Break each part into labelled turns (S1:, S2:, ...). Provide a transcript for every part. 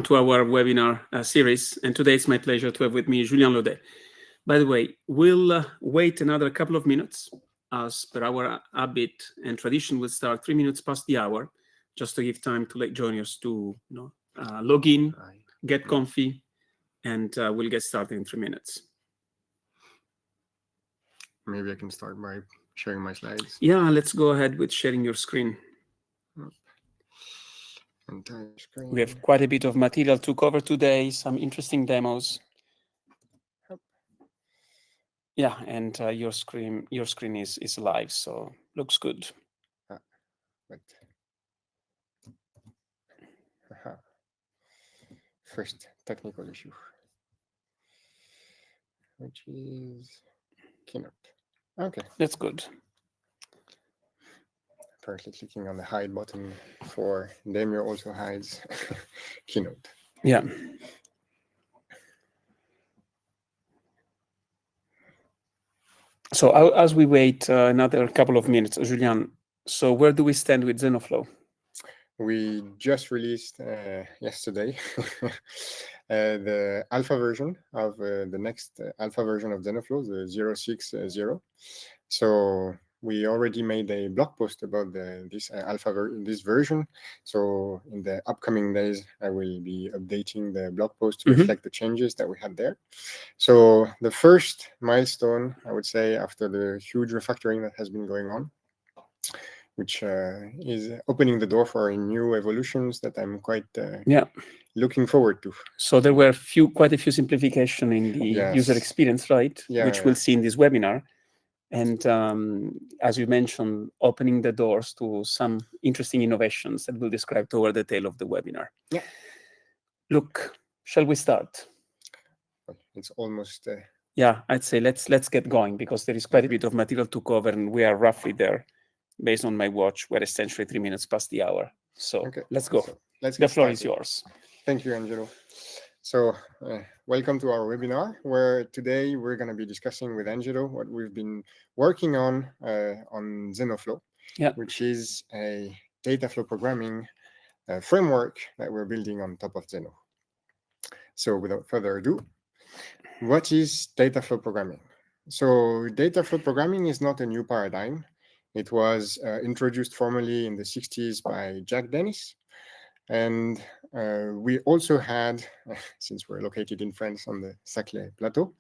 S1: Welcome to our webinar series. And today it's my pleasure to have with me Julien Laudet. By the way, we'll wait another couple of minutes. As per our habit and tradition, we'll start 3 minutes past the hour, just to give time to let joiners to log in, get comfy, and we'll get started in 3 minutes.
S2: Maybe I can start by sharing my slides.
S1: Yeah, let's go ahead with sharing your screen.
S2: Entire screen.
S1: We have quite a bit of material to cover today, some interesting demos. Yeah, and your screen is live, so looks good.
S2: First technical issue, which is Keynote. Okay,
S1: that's good.
S2: Apparently clicking on the hide button for Demio also hides Keynote.
S1: Yeah. So as we wait another couple of minutes, Julien, so where do we stand with Zenoh-Flow?
S2: We just released yesterday the alpha version of the next alpha version of Zenoh-Flow, the 0.6.0. So we already made a blog post about this this version. So in the upcoming days, I will be updating the blog post to reflect the changes that we had there. So the first milestone, I would say, after the huge refactoring that has been going on, which is opening the door for new evolutions that I'm quite looking forward to.
S1: So there were quite a few simplifications in the user experience, right? Which we'll see in this webinar. And as you mentioned, opening the doors to some interesting innovations that we'll describe toward the tail of the webinar.
S2: Yeah.
S1: Look, shall we start?
S2: It's almost...
S1: Yeah, I'd say let's get going, because there is quite a bit of material to cover, and we are roughly there. Based on my watch, we're essentially 3 minutes past the hour. So let's go. So the floor is yours.
S2: Thank you, Angelo. So welcome to our webinar, where today we're going to be discussing with Angelo what we've been working on Zenoh-Flow, which is a data flow programming framework that we're building on top of Zenoh. So without further ado, what is data flow programming? So data flow programming is not a new paradigm. It was introduced formally in the 60s by Jack Dennis. And we also had, since we're located in France on the Saclay Plateau,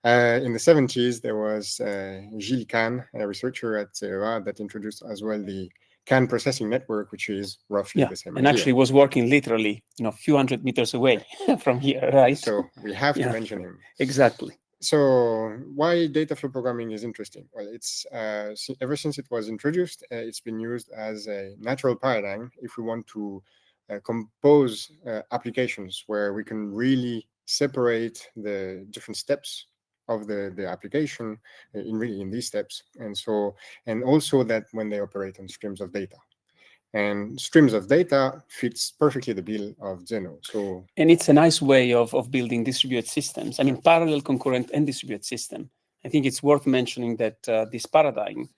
S2: in the 70s, there was Gilles Kahn, a researcher at CEA, that introduced as well the Kahn processing network, which is roughly the same.
S1: And actually was working literally, a few hundred meters away from here, right?
S2: So we have to mention him.
S1: Exactly.
S2: So why data flow programming is interesting? Well, it's ever since it was introduced, it's been used as a natural paradigm if we want to compose applications where we can really separate the different steps of the application in these steps, and also that when they operate on streams of data. And streams of data fits perfectly the bill of Zenoh.
S1: And it's a nice way of building distributed systems. I mean, parallel, concurrent, and distributed system. I think it's worth mentioning that this paradigm,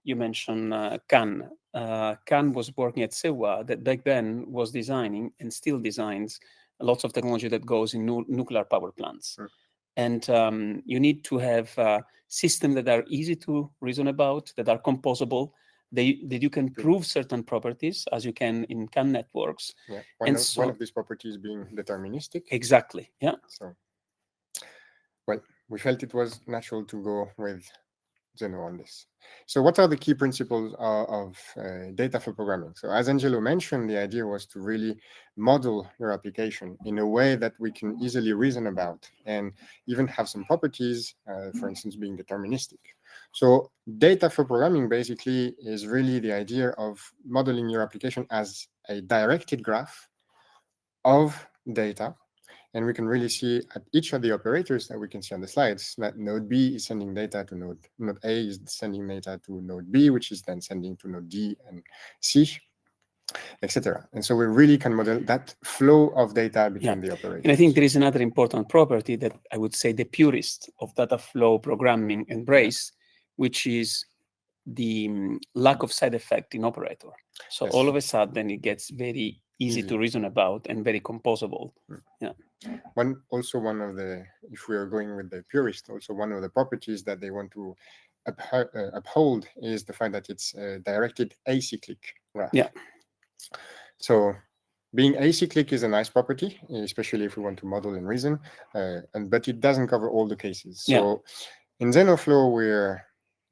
S1: you mentioned Kahn. Kahn was working at CEA, that back then was designing and still designs lots of technology that goes in nuclear power plants. And you need to have systems that are easy to reason about, that are composable, that you can prove certain properties, as you can in Kahn networks.
S2: Yeah, one of these properties being deterministic.
S1: Exactly, yeah.
S2: So, well, we felt it was natural to go with Zenoh on this. So what are the key principles of data flow programming? So as Angelo mentioned, the idea was to really model your application in a way that we can easily reason about and even have some properties, for instance, being deterministic. So data flow programming basically is really the idea of modeling your application as a directed graph of data. And we can really see at each of the operators that we can see on the slides that node B is sending data to node A is sending data to node B, which is then sending to node D and C, etc. And so we really can model that flow of data between the operators.
S1: And I think there is another important property that I would say the purist of data flow programming embrace, which is the lack of side effect in operator. So all of a sudden it gets very easy to reason about, and very composable. Yeah.
S2: One of the, if we are going with the purist, also one of the properties that they want to uphold is the fact that it's a directed acyclic graph.
S1: Yeah.
S2: So being acyclic is a nice property, especially if we want to model and reason, but it doesn't cover all the cases. So in Zenoh-Flow, we're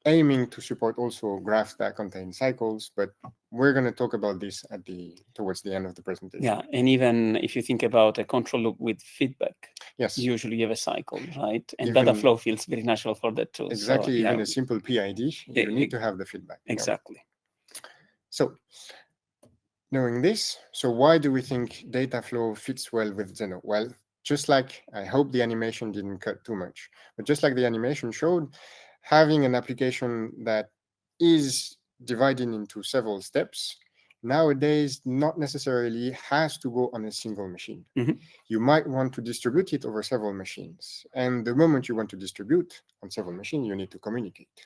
S2: aiming to support also graphs that contain cycles, but we're going to talk about this towards the end of the presentation.
S1: Yeah, and even if you think about a control loop with feedback,
S2: yes,
S1: usually you have a cycle, right? And DataFlow feels very natural for that too.
S2: Exactly,
S1: so,
S2: even a simple PID, you need to have the feedback.
S1: Exactly.
S2: So knowing this, so why do we think DataFlow fits well with Zenoh? Well, just like, I hope the animation didn't cut too much, but just like the animation showed, having an application that is divided into several steps nowadays not necessarily has to go on a single machine. You might want to distribute it over several machines. And the moment you want to distribute on several machines, you need to communicate.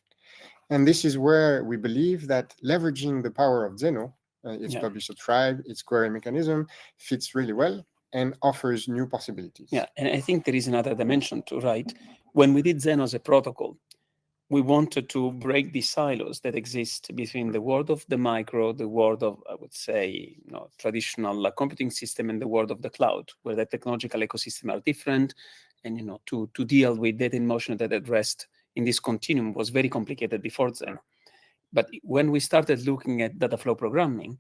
S2: And this is where we believe that leveraging the power of Zenoh, its publish-subscribe, its query mechanism, fits really well and offers new possibilities.
S1: Yeah, and I think there is another dimension too, right? When we did Zenoh as a protocol, we wanted to break the silos that exist between the world of the micro, the world of, I would say, traditional computing system, and the world of the cloud, where the technological ecosystem are different. And to deal with data in motion that at rest in this continuum was very complicated before Zenoh. But when we started looking at DataFlow programming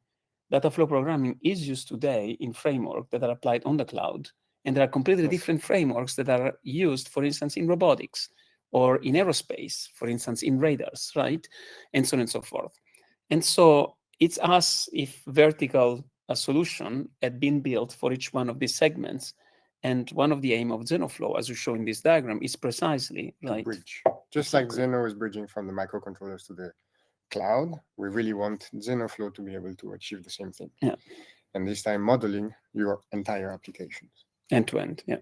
S1: is used today in frameworks that are applied on the cloud, and there are completely different frameworks that are used, for instance, in robotics, or in aerospace, for instance, in radars, right? And so on and so forth. And so it's as if vertical solution had been built for each one of these segments. And one of the aim of Zenoh-Flow, as you show in this diagram, is precisely
S2: to bridge. Just like Zenoh is bridging from the microcontrollers to the cloud, we really want Zenoh-Flow to be able to achieve the same thing.
S1: Yeah.
S2: And this time modeling your entire applications.
S1: End to end, yeah.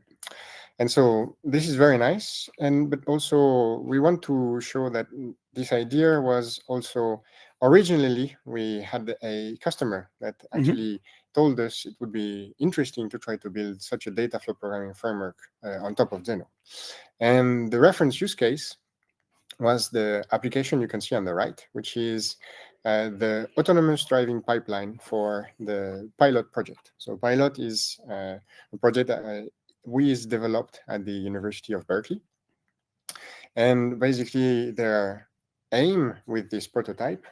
S2: And so this is very nice, but also we want to show that this idea was also originally we had a customer that actually told us it would be interesting to try to build such a data flow programming framework on top of Zenoh. And the reference use case was the application you can see on the right, which is the autonomous driving pipeline for the pilot project. So pilot is a project that we developed at the University of Berkeley. And basically their aim with this prototype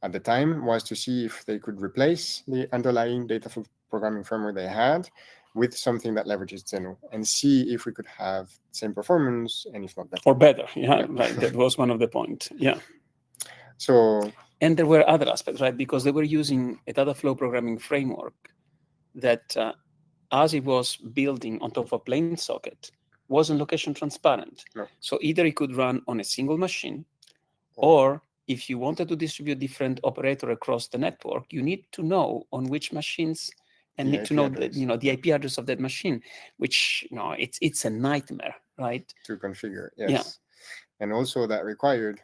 S2: at the time was to see if they could replace the underlying data flow programming framework they had with something that leverages Zenoh, and see if we could have the same performance, and if not better.
S1: Or better, yeah. Right. That was one of the points, yeah.
S2: So,
S1: and there were other aspects, right? Because they were using a data flow programming framework that, as it was building on top of a plain socket, wasn't location transparent.
S2: No.
S1: So either it could run on a single machine, or if you wanted to distribute different operator across the network, you need to know on which machines, and need to know the IP address of that machine, which it's a nightmare, right?
S2: To configure, yes. Yeah. And also that required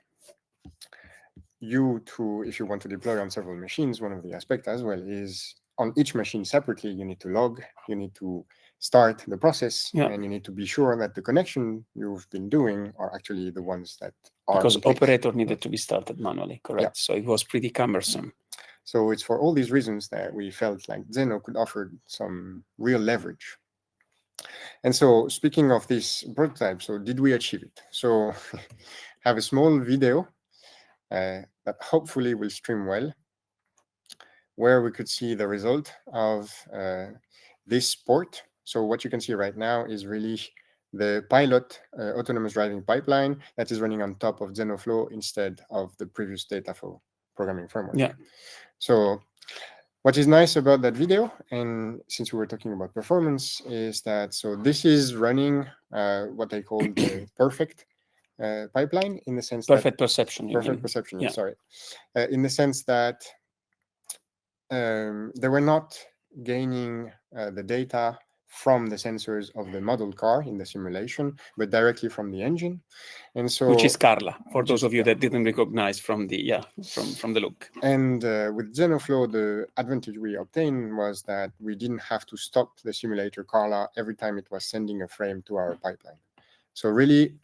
S2: you to, if you want to deploy on several machines, one of the aspects as well is on each machine separately, you need to log, you need to start the process, and you need to be sure that the connection you've been doing are actually the ones that are
S1: because operator needed to be started manually, correct? Yeah. So it was pretty cumbersome.
S2: So it's for all these reasons that we felt like Zenoh could offer some real leverage. And so speaking of this prototype, so did we achieve it? So have a small video that hopefully will stream well, where we could see the result of this port. So what you can see right now is really the pilot autonomous driving pipeline that is running on top of Zenoh-Flow instead of the previous data flow programming framework.
S1: Yeah.
S2: So what is nice about that video, and since we were talking about performance, is that so this is running what I call the perfect pipeline, in the sense
S1: perfect perception.
S2: Perfect perception. Yeah. Sorry, in the sense that they were not gaining the data from the sensors of the model car in the simulation, but directly from the engine. And so,
S1: which is Carla, for those of you that didn't recognize from the from the look.
S2: And with Zenoh-Flow, the advantage we obtained was that we didn't have to stop the simulator Carla every time it was sending a frame to our pipeline. So really,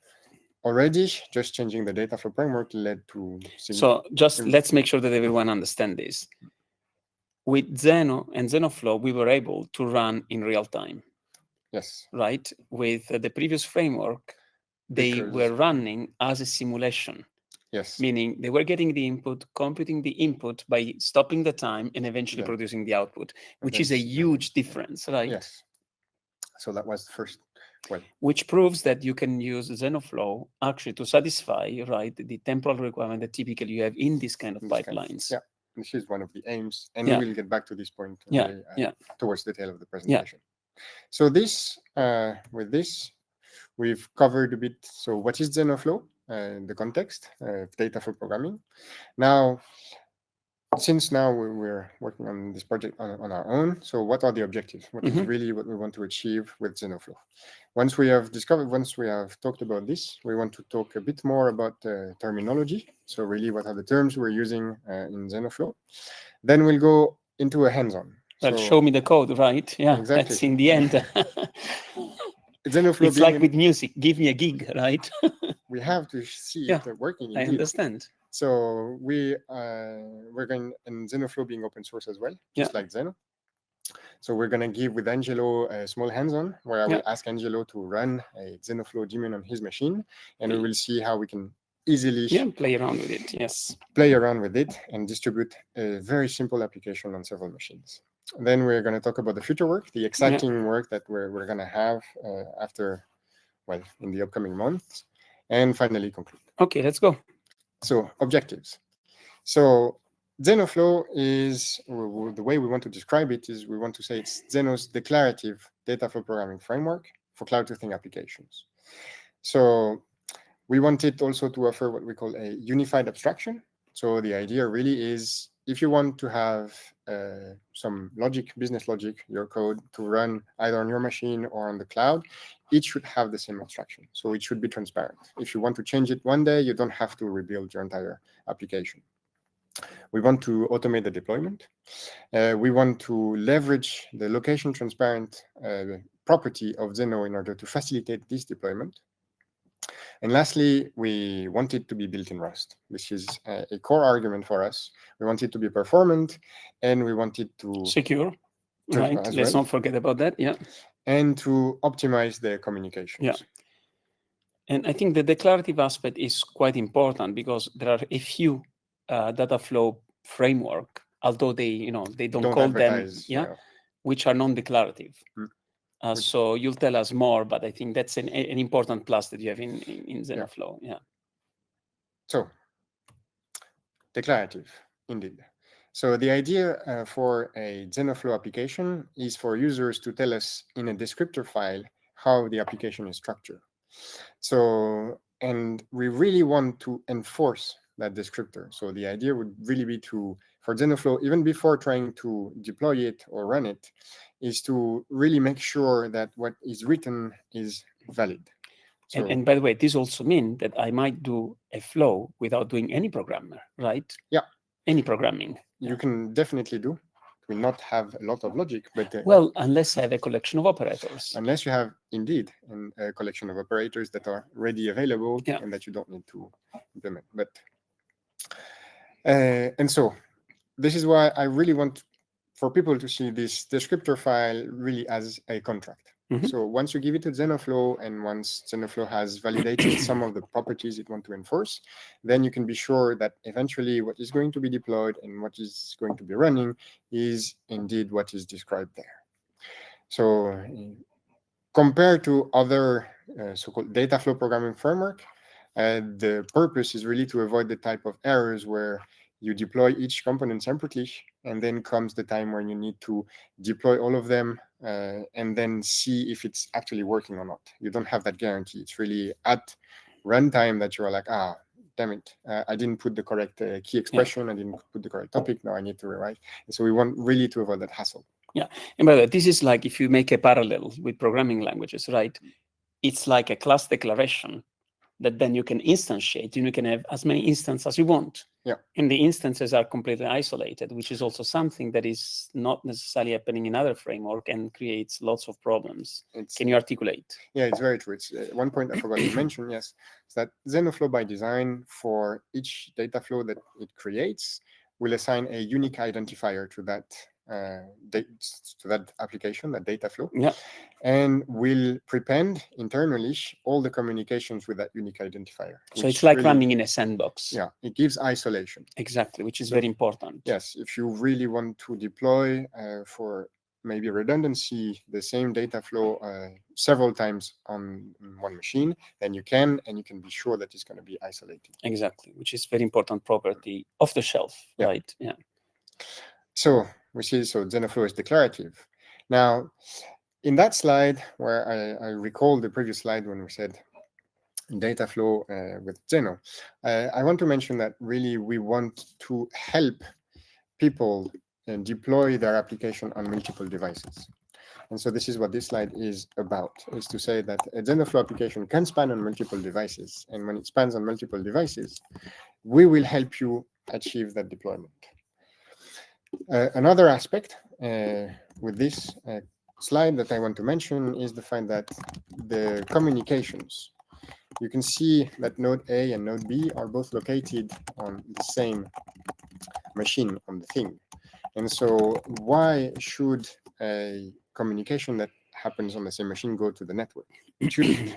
S2: already just changing the data flow framework led to.
S1: So just let's make sure that everyone understands this. With Zenoh and Zenoh-Flow, we were able to run in real time.
S2: Yes.
S1: Right? With the previous framework, they were running as a simulation.
S2: Yes.
S1: Meaning they were getting the input, computing the input by stopping the time, and eventually producing the output, which is a huge difference, right?
S2: Yes. So that was the first.
S1: Which proves that you can use Zenoh-Flow actually to satisfy, right, the temporal requirement that typically you have in this kind of pipelines.
S2: Yeah, this is one of the aims, and we will get back to this point towards the tail of the presentation. So this, with this, we've covered a bit. So what is Zenoh-Flow? The context of data flow programming. Now, since now we're working on this project on our own, so what are the objectives? What is really what we want to achieve with Zenoh-Flow? Once we have talked about this, we want to talk a bit more about terminology. So really, what are the terms we're using in Zenoh-Flow? Then we'll go into a hands-on.
S1: Well, show me the code, right? Yeah, exactly. That's in the end.
S2: Zenoh-Flow
S1: it's like with music. Give me a gig, right?
S2: We have to see it working. Indeed.
S1: I understand.
S2: So we're going, and Zenoh-Flow being open source as well, just like Zenoh. So we're going to give with Angelo a small hands-on where I will ask Angelo to run a Zenoh-Flow daemon on his machine, and we will see how we can easily
S1: play around with it. Yes,
S2: play around with it and distribute a very simple application on several machines. Then we're going to talk about the future work, the exciting work that we're going to have after, well, in the upcoming months, and finally conclude.
S1: Okay, let's go.
S2: So objectives. So Zenoh-Flow is, the way we want to describe it is we want to say it's Zenoh's declarative data flow programming framework for cloud to thing applications. So we wanted also to offer what we call a unified abstraction. So the idea really is if you want to have some logic, business logic, your code to run either on your machine or on the cloud, it should have the same abstraction. So it should be transparent. If you want to change it one day, you don't have to rebuild your entire application. We want to automate the deployment. We want to leverage the location transparent property of Zenoh in order to facilitate this deployment. And lastly, we want it to be built in Rust. This is a core argument for us. We want it to be performant, and we want it to
S1: secure. Right. Let's not forget about that. Yeah.
S2: And to optimize the communications.
S1: Yeah. And I think the declarative aspect is quite important because there are a few data flow framework, although they don't call them, which are non-declarative. So you'll tell us more, but I think that's an important plus that you have in Zenoh-Flow. Yeah.
S2: So declarative, indeed. So the idea for a Zenoh-Flow application is for users to tell us in a descriptor file how the application is structured. So, and we really want to enforce that descriptor. So the idea would really be for Zenoh-Flow, even before trying to deploy it or run it, is to really make sure that what is written is valid.
S1: So, and by the way, this also means that I might do a flow without doing any programmer, right?
S2: Yeah.
S1: Any programming.
S2: You can definitely do. It will not have a lot of logic, but...
S1: well, unless I have a collection of operators.
S2: Unless you have, indeed, a collection of operators that are ready available and that you don't need to implement. But and so this is why I really want for people to see this descriptor file really as a contract. So once you give it to Zenoh-Flow and once Zenoh-Flow has validated some of the properties it wants to enforce, then you can be sure that eventually what is going to be deployed and what is going to be running is indeed what is described there. So compared to other so-called data flow programming framework, the purpose is really to avoid the type of errors where you deploy each component separately, and then comes the time when you need to deploy all of them and then see if it's actually working or not. You don't have that guarantee. It's really at runtime that you're like, damn it, I didn't put the correct key expression, I didn't put the correct topic, now I need to rewrite. And so we want really to avoid that hassle.
S1: Yeah. And by the way, this is like if you make a parallel with programming languages, right? It's like a class declaration that then you can instantiate, and you can have as many instances as you want.
S2: Yeah.
S1: And the instances are completely isolated, which is also something that is not necessarily happening in other framework and creates lots of problems. Can you articulate?
S2: Yeah, it's very true. It's one point I forgot to mention, yes, is that Zenoh-Flow by design, for each data flow that it creates, will assign a unique identifier to that application, that data flow,
S1: Yeah.
S2: and will prepend internally all the communications with that unique identifier.
S1: So it's like running in a sandbox.
S2: Yeah, it gives isolation.
S1: Exactly, which is very important.
S2: Yes, if you really want to deploy for maybe redundancy the same data flow several times on one machine, then you can, and you can be sure that it's going to be isolated.
S1: Exactly, which is very important property off the shelf, right? Yeah.
S2: So we see, so Zenoh-Flow is declarative. Now, in that slide, where I recall the previous slide when we said data flow with Zenoh, I want to mention that really we want to help people deploy their application on multiple devices. And so this is what this slide is about, is to say that a Zenoh-Flow application can span on multiple devices. And when it spans on multiple devices, we will help you achieve that deployment. Another aspect with this slide that I want to mention is the fact that the communications, you can see that node A and node B are both located on the same machine on the thing. And so why should a communication that happens on the same machine go to the network? It shouldn't.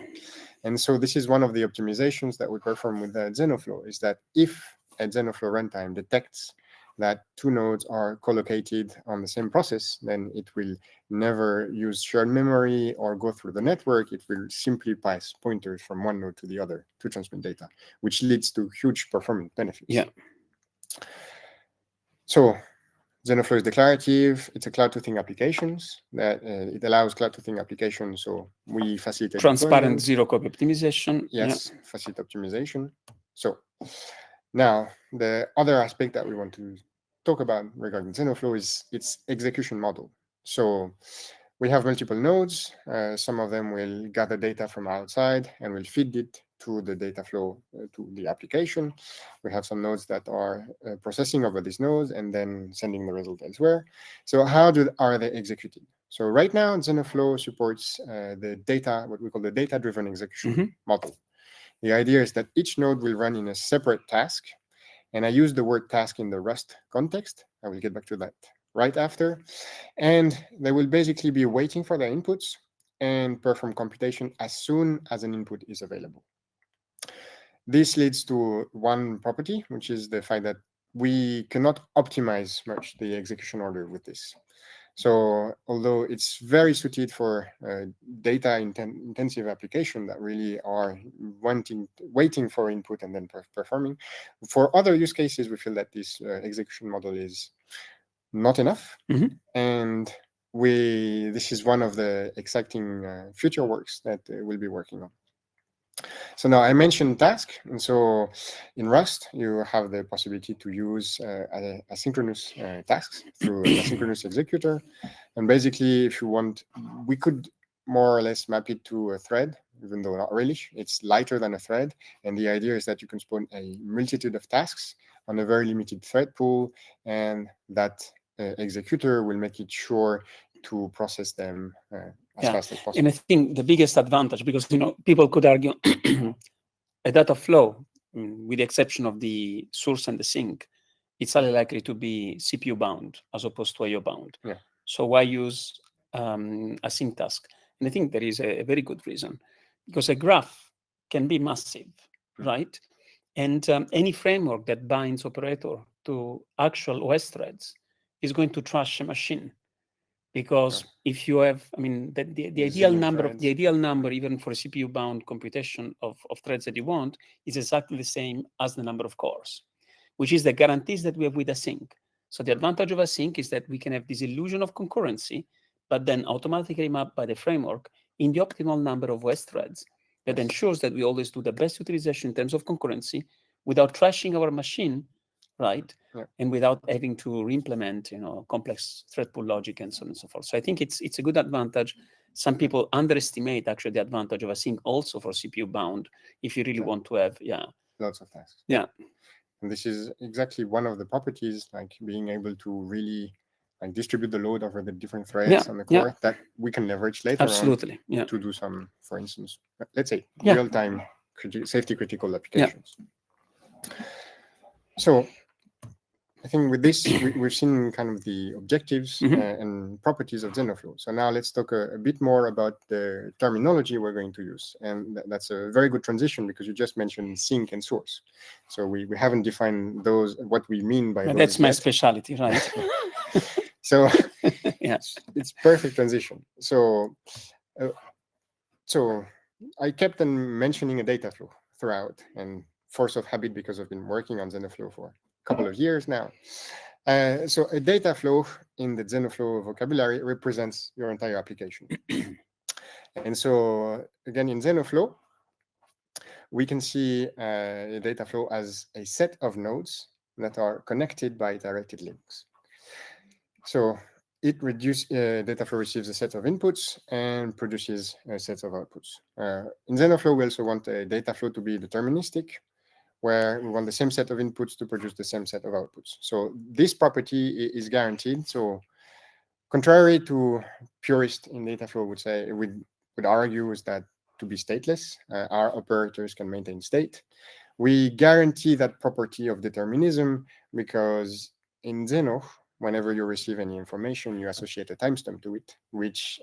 S2: And so this is one of the optimizations that we perform with the Zenoh-Flow, is that if a Zenoh-Flow runtime detects that two nodes are co-located on the same process, then it will never use shared memory or go through the network. It will simply pass pointers from one node to the other to transmit data, which leads to huge performance benefits.
S1: Yeah.
S2: So Zenoh-Flow is declarative. It's a cloud-to-thing applications that it allows cloud-to-thing applications. So we facilitate
S1: transparent zero-copy optimization.
S2: Yes, facilitate optimization. So now the other aspect that we want to talk about regarding Zenoh-Flow is its execution model. So we have multiple nodes. Some of them will gather data from outside and will feed it to the data flow to the application. We have some nodes that are processing over these nodes and then sending the result elsewhere. So how are they executed? So right now, Zenoh-Flow supports the data, what we call the data-driven execution model. The idea is that each node will run in a separate task. And I use the word task in the Rust context. I will get back to that right after. And they will basically be waiting for their inputs and perform computation as soon as an input is available. This leads to one property, which is the fact that we cannot optimize much the execution order with this. So although it's very suited for data intensive application that really are waiting for input and then performing, for other use cases, we feel that this execution model is not enough. And this is one of the exciting future works that we'll be working on. So now I mentioned task, and so in Rust you have the possibility to use asynchronous tasks through an asynchronous executor. And basically, if you want, we could more or less map it to a thread, even though not really. It's lighter than a thread, and the idea is that you can spawn a multitude of tasks on a very limited thread pool, and that executor will make it sure to process them as fast as possible.
S1: And I think the biggest advantage, because people could argue a data flow, with the exception of the source and the sink, it's highly likely to be CPU bound as opposed to IO bound.
S2: Yeah.
S1: So why use a sync task? And I think there is a very good reason, because a graph can be massive, right? And any framework that binds operator to actual OS threads is going to trash a machine. Because if you have, the ideal number, even for a CPU-bound computation of threads that you want, is exactly the same as the number of cores, which is the guarantees that we have with async. So the advantage of async is that we can have this illusion of concurrency, but then automatically mapped by the framework in the optimal number of OS threads that ensures that we always do the best utilization in terms of concurrency without trashing our machine right?
S2: Yeah.
S1: And without having to re-implement, complex thread pool logic and so on and so forth. So I think it's a good advantage. Some people underestimate actually the advantage of async also for CPU bound if you really want to have,
S2: lots of tasks.
S1: Yeah.
S2: And this is exactly one of the properties, like being able to really like distribute the load over the different threads on the core that we can leverage later on to do some, for instance, let's say real-time safety critical applications. So I think with this, we've seen kind of the objectives and properties of Zenoh-Flow. So now let's talk a bit more about the terminology we're going to use. And that's a very good transition because you just mentioned sink and source. So we haven't defined those, what we mean by those
S1: That's my
S2: yet.
S1: specialty, right?
S2: So it's perfect transition. So I kept on mentioning a data flow throughout, and force of habit because I've been working on Zenoh-Flow for couple of years now. So a data flow in the Zenoh-Flow vocabulary represents your entire application. And so again, in Zenoh-Flow, we can see a data flow as a set of nodes that are connected by directed links. So data flow receives a set of inputs and produces a set of outputs. In Zenoh-Flow, we also want a data flow to be deterministic, where we want the same set of inputs to produce the same set of outputs. So this property is guaranteed. So contrary to purists in data flow would argue is that to be stateless, our operators can maintain state. We guarantee that property of determinism because in Zenoh, whenever you receive any information, you associate a timestamp to it,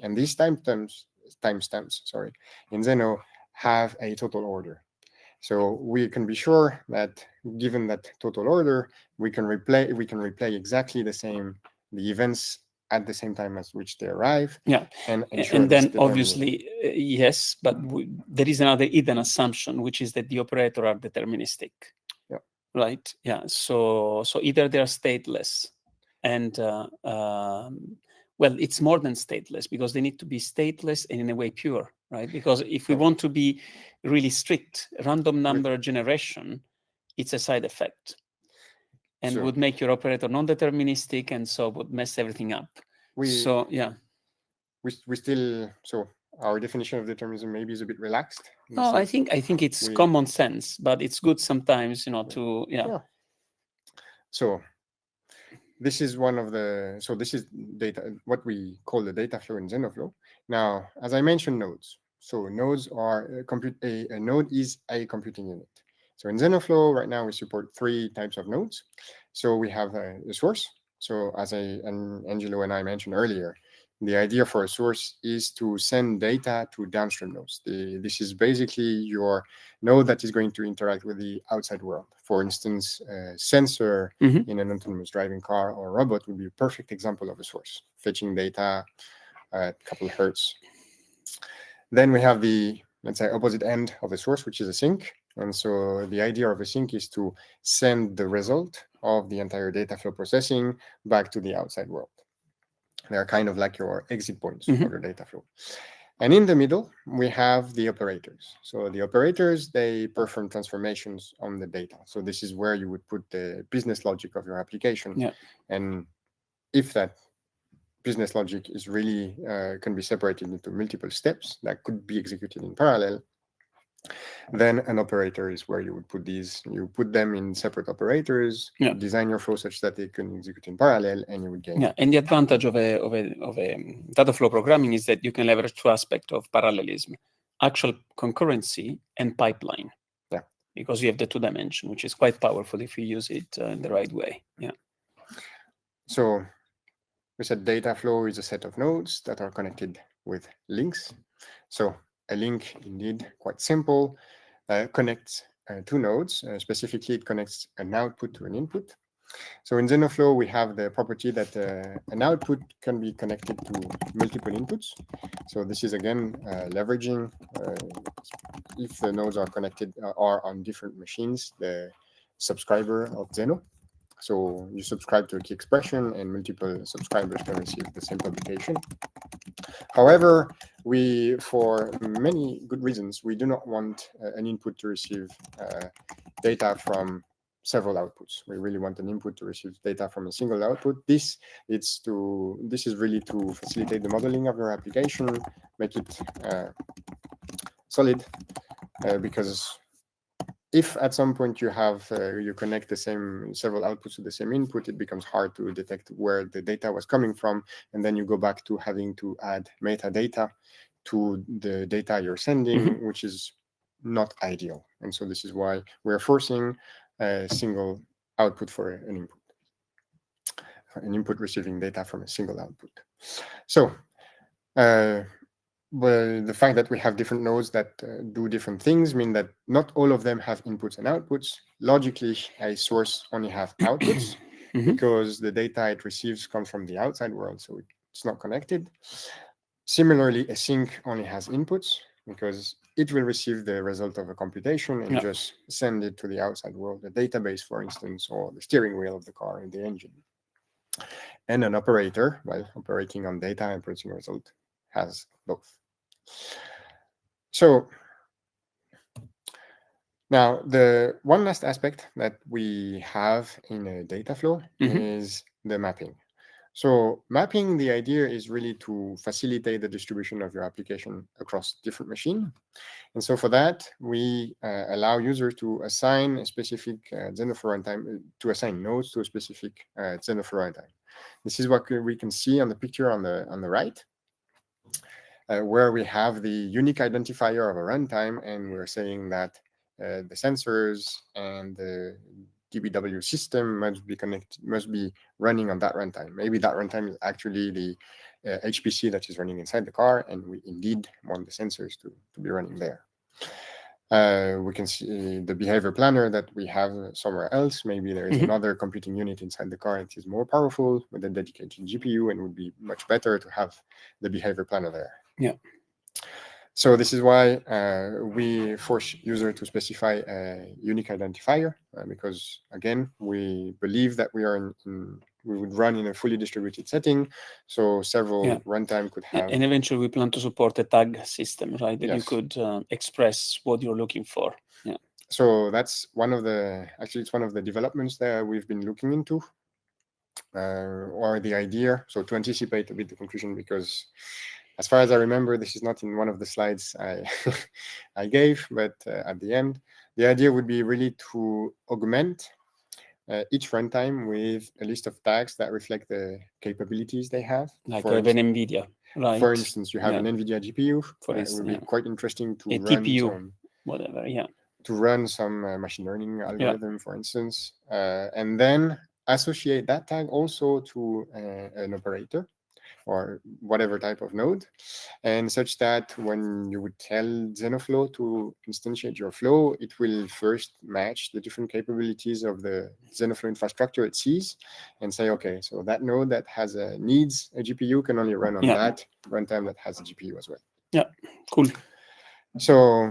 S2: and these timestamps, in Zenoh have a total order. So we can be sure that given that total order, we can replay exactly the events at the same time as which they arrive.
S1: Yeah,
S2: and
S1: then obviously, yes, but there is another hidden assumption, which is that the operator are deterministic.
S2: Yeah.
S1: Right. Yeah. So either they are stateless, and well, it's more than stateless because they need to be stateless and in a way pure, right? Because if we want to be really strict, random number generation, it's a side effect and would make your operator non-deterministic and so would mess everything up.
S2: We still, our definition of determinism maybe is a bit relaxed.
S1: No, I think it's common sense, but it's good sometimes,
S2: So this is this is data, what we call the data flow in Zenoh-Flow. Now, as I mentioned, nodes. So nodes are a node is a computing unit. So in Zenoh-Flow right now we support 3 types of nodes. So we have a source. So as Angelo and I mentioned earlier, the idea for a source is to send data to downstream nodes. This is basically your node that is going to interact with the outside world. For instance, a sensor in an autonomous driving car or robot would be a perfect example of a source, fetching data at a couple of hertz. Then we have the, let's say, opposite end of a source, which is a sink. And so the idea of a sink is to send the result of the entire data flow processing back to the outside world. They're kind of like your exit points for the data flow. And in the middle, we have the operators. So the operators, they perform transformations on the data. So this is where you would put the business logic of your application.
S1: Yeah.
S2: And if that business logic is really can be separated into multiple steps that could be executed in parallel, then an operator is where you would put these. You put them in separate operators, design your flow such that they can execute in parallel, and you would gain.
S1: Yeah, and the advantage of a data flow programming is that you can leverage 2 aspects of parallelism: actual concurrency and pipeline.
S2: Yeah,
S1: because you have the 2 dimension, which is quite powerful if you use it in the right way. Yeah.
S2: So we said data flow is a set of nodes that are connected with links. So a link, indeed, quite simple, connects 2 nodes. Specifically, it connects an output to an input. So in Zenoh-Flow, we have the property that an output can be connected to multiple inputs. So this is, again, leveraging, if the nodes are connected, are on different machines, the subscriber of Zenoh. So you subscribe to a key expression and multiple subscribers can receive the same publication. However, for many good reasons, we do not want an input to receive data from several outputs. We really want an input to receive data from a single output. This is really to facilitate the modeling of your application, make it solid, because if at some point you have you connect several outputs to the same input, it becomes hard to detect where the data was coming from, and then you go back to having to add metadata to the data you're sending, which is not ideal. And so this is why we're forcing a single output for an input receiving data from a single output. So well, the fact that we have different nodes that do different things mean that not all of them have inputs and outputs. Logically, a source only has outputs because the data it receives comes from the outside world, so it's not connected. Similarly, a sink only has inputs because it will receive the result of a computation and just send it to the outside world, the database, for instance, or the steering wheel of the car and the engine. And an operator, while operating on data and producing a result, has both. So now the one last aspect that we have in a data flow is the mapping. So mapping, the idea is really to facilitate the distribution of your application across different machines. And so for that, we allow users to assign a specific Zenoh-Flow runtime, to assign nodes to a specific Zenoh-Flow runtime. This is what we can see on the picture on the right, where we have the unique identifier of a runtime, and we're saying that the sensors and the DBW system must be running on that runtime. Maybe that runtime is actually the HPC that is running inside the car, and we indeed want the sensors to be running there. We can see the behavior planner that we have somewhere else. Maybe there is another computing unit inside the car. It is more powerful with a dedicated GPU, and would be much better to have the behavior planner there.
S1: Yeah.
S2: So this is why we force user to specify a unique identifier, because again, we believe that we would run in a fully distributed setting, so several runtime could have.
S1: And eventually we plan to support a tag system, right? That you could express what you're looking for. Yeah.
S2: So that's it's one of the developments that we've been looking into, or the idea. So to anticipate a bit the conclusion, because as far as I remember, this is not in one of the slides I gave, but at the end, the idea would be really to augment each runtime with a list of tags that reflect the capabilities they have.
S1: Like an NVIDIA, right?
S2: For instance, you have an NVIDIA GPU.
S1: For instance,
S2: it would be quite interesting to run
S1: TPU, whatever,
S2: to run some machine learning algorithm, for instance, and then associate that tag also to an operator or whatever type of node, and such that when you would tell Zenoh-Flow to instantiate your flow, it will first match the different capabilities of the Zenoh-Flow infrastructure it sees and say, okay, so that node that has needs a GPU can only run on that runtime that has a GPU as well.
S1: Yeah, cool.
S2: So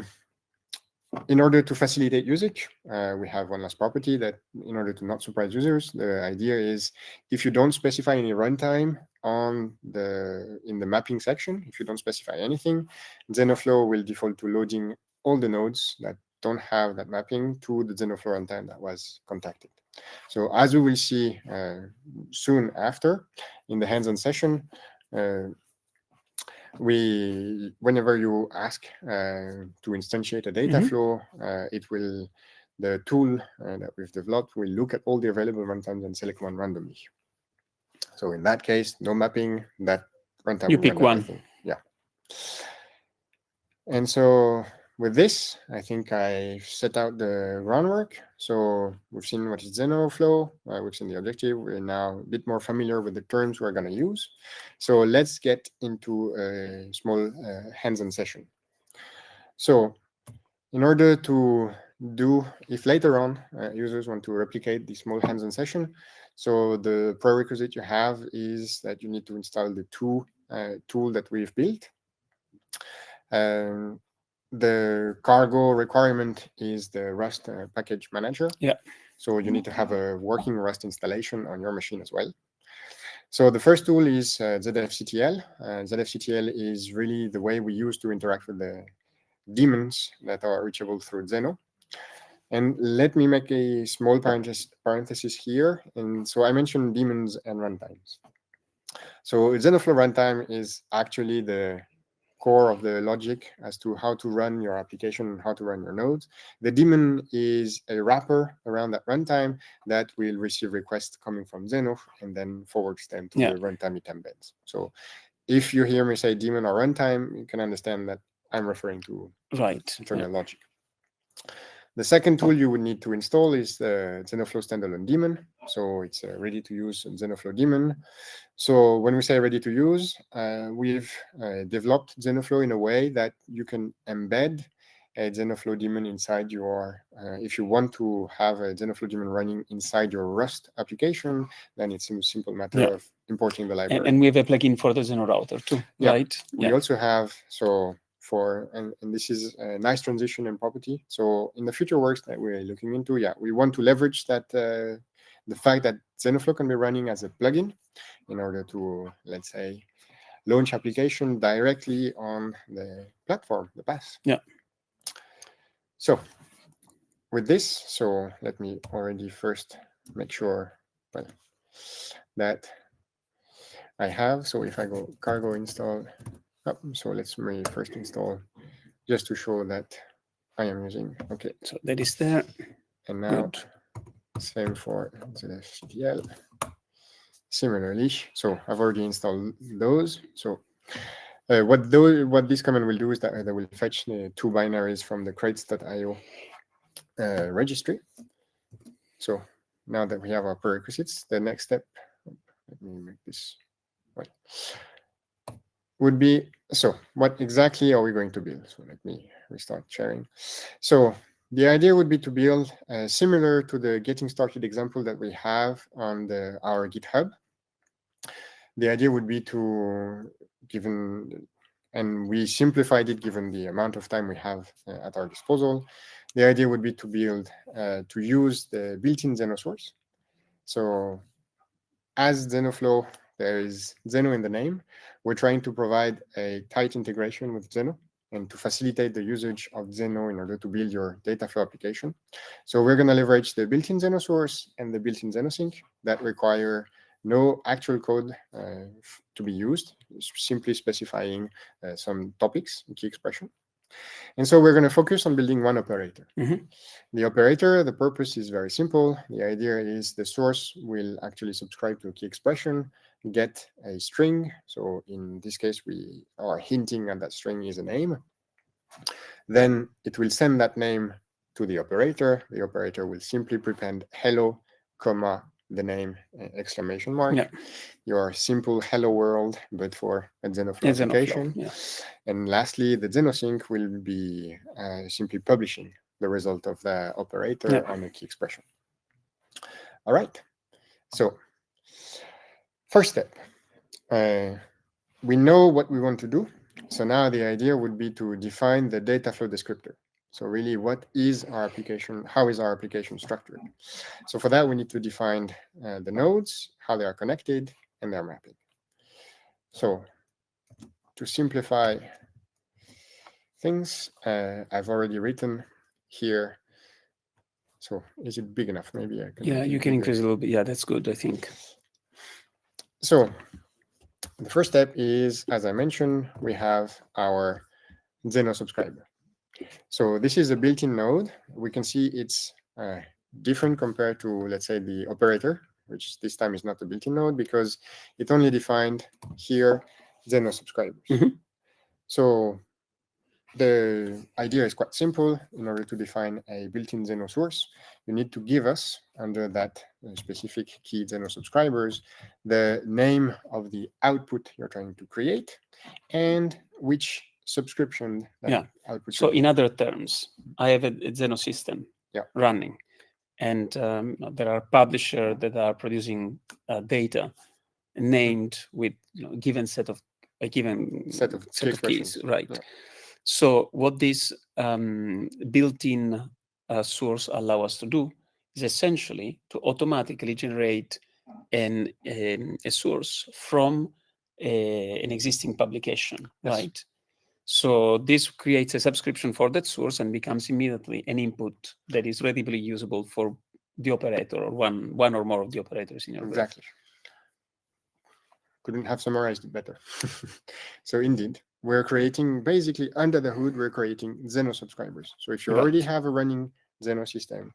S2: in order to facilitate usage, we have one last property that in order to not surprise users, the idea is if you don't specify any runtime in the mapping section, if you don't specify anything, Zenoh-Flow will default to loading all the nodes that don't have that mapping to the Zenoh-Flow runtime that was contacted. So as we will see soon after in the hands-on session, whenever you ask to instantiate a data flow, the tool that we've developed will look at all the available runtimes and select one randomly. So in that case, no mapping, that runtime
S1: you pick one.
S2: Everything. Yeah. And so with this, I think I've set out the groundwork. So we've seen what is Zenoh-Flow, we've seen the objective. We're now a bit more familiar with the terms we're going to use. So let's get into a small hands-on session. So in order to if later on users want to replicate the small hands-on session, so the prerequisite you have is that you need to install the tool that we've built. The cargo requirement is the Rust package manager.
S1: Yeah.
S2: So you need to have a working Rust installation on your machine as well. So the first tool is ZFCTL. ZFCTL is really the way we use to interact with the daemons that are reachable through Zenoh. And let me make a small parenthesis here. And so I mentioned daemons and runtimes. So Zenoh-Flow runtime is actually the core of the logic as to how to run your application and how to run your nodes. The daemon is a wrapper around that runtime that will receive requests coming from Zenoh and then forwards them to the runtime it embeds. So if you hear me say daemon or runtime, you can understand that I'm referring to internal logic. The second tool you would need to install is the Zenoh-Flow standalone daemon. So it's a ready-to-use Zenoh-Flow daemon. So when we say ready to use, we've developed Zenoh-Flow in a way that you can embed a Zenoh-Flow daemon inside your, if you want to have a Zenoh-Flow daemon running inside your Rust application, then it's a simple matter of importing the library.
S1: And we have a plugin for the Zenoh router too, right?
S2: We also have, and this is a nice transition and property. So in the future works that we're looking into, we want to leverage that, the fact that Zenoh-Flow can be running as a plugin in order to, let's say, launch application directly on the platform, the PaaS. So with this, so let me already first make sure that I have. So if I go cargo install, so let's first install just to show that I am using. Okay,
S1: so that is there.
S2: And now same for ZettaScale. Similarly, so I've already installed those. So what this command will do is that they will fetch the two binaries from the crates.io registry. So now that we have our prerequisites, the next step, let me make this right, would be, so what exactly are we going to build? So let me restart sharing. So the idea would be to build similar to the getting started example that we have on our GitHub. The idea would be to, and we simplified it given the amount of time we have at our disposal. The idea would be to build, to use the built-in Zenoh source. So as Zenoh-Flow, there is Zenoh in the name. We're trying to provide a tight integration with Zenoh and to facilitate the usage of Zenoh in order to build your data flow application. So we're going to leverage the built-in Zenoh source and the built-in Zenoh sync that require no actual code to be used, simply specifying some topics, key expression. And so we're going to focus on building one operator. The operator, the purpose is very simple. The idea is the source will actually subscribe to a key expression, get a string. So in this case, we are hinting at that string is a name. Then it will send that name to the operator. The operator will simply prepend hello, comma, the name, exclamation mark. Your simple hello world, but for a Zenoh-Flow application. And lastly, the Zenoh sync will be simply publishing the result of the operator on the key expression. All right. So first step, we know what we want to do. So now the idea would be to define the data flow descriptor. So really, what is our application? How is our application structured? So for that, we need to define the nodes, how they are connected, and their mapping. So to simplify things, I've already written here. So is it big enough? Maybe I can.
S1: You can increase a little bit. Yeah, that's good, I think.
S2: So the first step is, as I mentioned, we have our Zenoh subscriber. So this is a built-in node. We can see it's different compared to, let's say, the operator, which this time is not a built-in node because it only defined here Zenoh subscribers. So the idea is quite simple. In order to define a built-in Zenoh source, you need to give us, under that specific key Zenoh subscribers, the name of the output you're trying to create and which subscription that output.
S1: So in other terms, I have a Zenoh system running, and there are publishers that are producing data named with a given set of keys, right? So what this built-in source allow us to do is essentially to automatically generate a source from an existing publication, right? So this creates a subscription for that source and becomes immediately an input that is readily usable for the operator or one or more of the operators in your graph.
S2: Exactly. Couldn't have summarized it better. So indeed, we're creating, basically under the hood, we're creating Zenoh subscribers. So if you already have a running Zenoh system,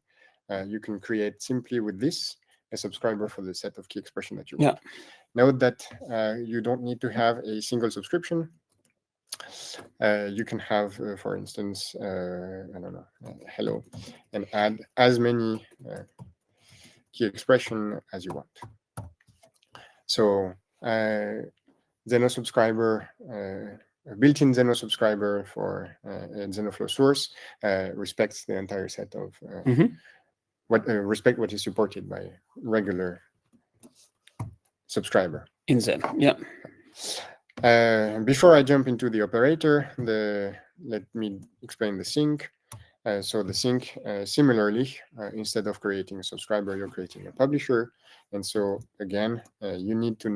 S2: you can create simply with this a subscriber for the set of key expression that you want. Note that you don't need to have a single subscription. You can have, for instance, I don't know, hello, and add as many key expression as you want. So Zenoh subscriber, a built-in Zenoh subscriber for a Zenoh-Flow source respects the entire set of what is supported by regular subscriber
S1: in Zenoh. Yeah.
S2: Before I jump into the operator, let me explain the sync. So the sync, similarly, instead of creating a subscriber, you're creating a publisher. And so again, you need to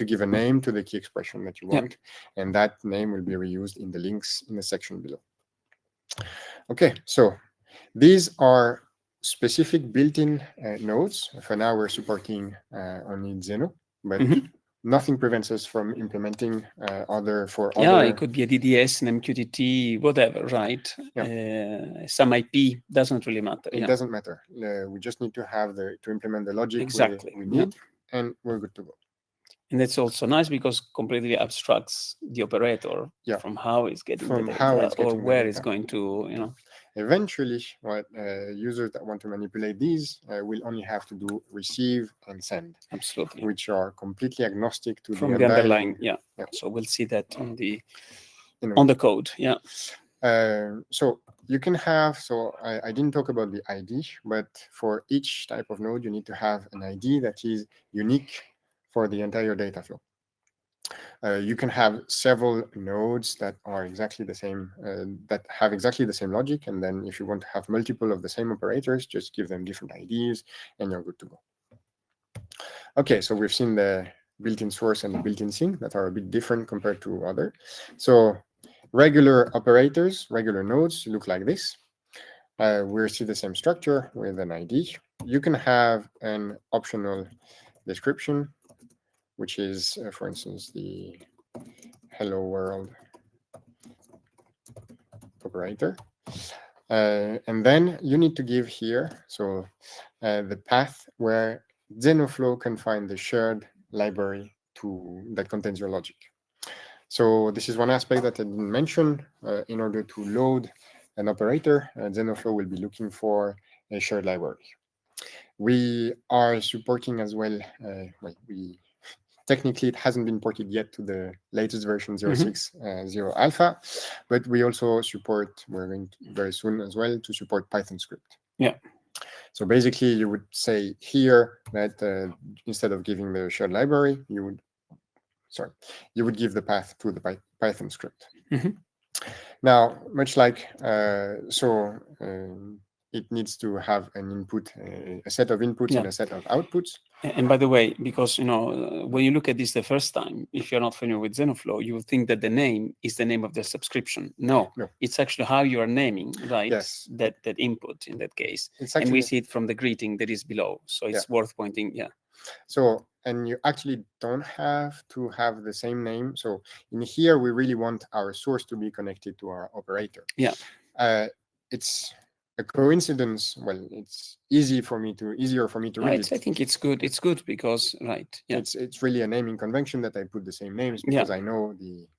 S2: give a name to the key expression that you want, and that name will be reused in the links in the section below. Okay, so these are specific built-in nodes. For now, we're supporting only Zenoh, but nothing prevents us from implementing other.
S1: Yeah, it could be a DDS, an MQTT, whatever, right? Some IP doesn't really matter.
S2: It doesn't matter. We just need to have to implement the logic we need, and we're good to go.
S1: And that's also nice because completely abstracts the operator from how it's getting the data or where it's going to,
S2: Eventually, what users that want to manipulate these will only have to do receive and send.
S1: Absolutely.
S2: Which are completely agnostic to
S1: from the underlying. So we'll see that on the code.
S2: So you can have, I didn't talk about the ID, but for each type of node, you need to have an ID that is unique for the entire data flow. You can have several nodes that are exactly the same, that have exactly the same logic. And then if you want to have multiple of the same operators, just give them different IDs and you're good to go. Okay, so we've seen the built-in source and the built-in sync that are a bit different compared to other. So regular operators, regular nodes look like this. We see the same structure with an ID. You can have an optional description, which is, for instance, the hello world operator. And then you need to give here, the path where Zenoh-Flow can find the shared library that contains your logic. So this is one aspect that I didn't mention. In order to load an operator, Zenoh-Flow will be looking for a shared library. We are supporting as well, technically, it hasn't been ported yet to the latest version 0.6.0 alpha, but we also support, we're going to very soon as well to support Python script. So basically, you would say here that instead of giving the shared library, you would give the path to the Python script. Now, much like, it needs to have an input, a set of inputs and a set of outputs.
S1: And by the way, because when you look at this the first time, if you're not familiar with Zenoh-Flow, you will think that the name is the name of the subscription. No, it's actually how you are naming, right?
S2: Yes.
S1: That input in that case. And we see it from the greeting that is below. So it's worth pointing.
S2: So, and you actually don't have to have the same name. So in here, we really want our source to be connected to our operator. It's a coincidence. Well, it's easier for me to read it.
S1: I think it's good. It's good because
S2: it's really a naming convention that I put the same names because I know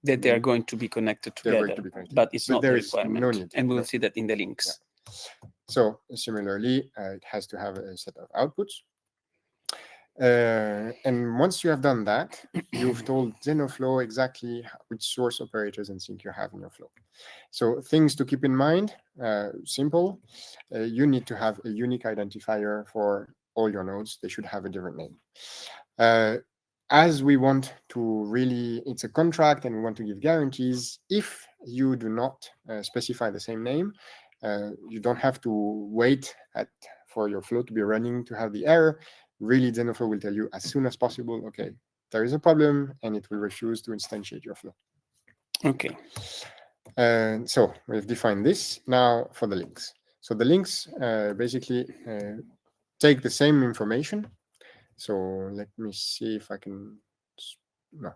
S1: that they are going to be connected together. But it's not a requirement.
S2: No need.
S1: And we'll see that in the links.
S2: So similarly, it has to have a set of outputs. And once you have done that, you've told Zenoh-Flow exactly which source operators and sync you have in your flow. So things to keep in mind, simple. You need to have a unique identifier for all your nodes. They should have a different name. As we want to really, it's a contract and we want to give guarantees. If you do not specify the same name, you don't have to wait for your flow to be running to have the error. Really, Zenoh-Flow will tell you as soon as possible, okay, there is a problem, and it will refuse to instantiate your flow.
S1: Okay.
S2: So we've defined this. Now for the links. So the links basically take the same information. So let me see if I can. No, I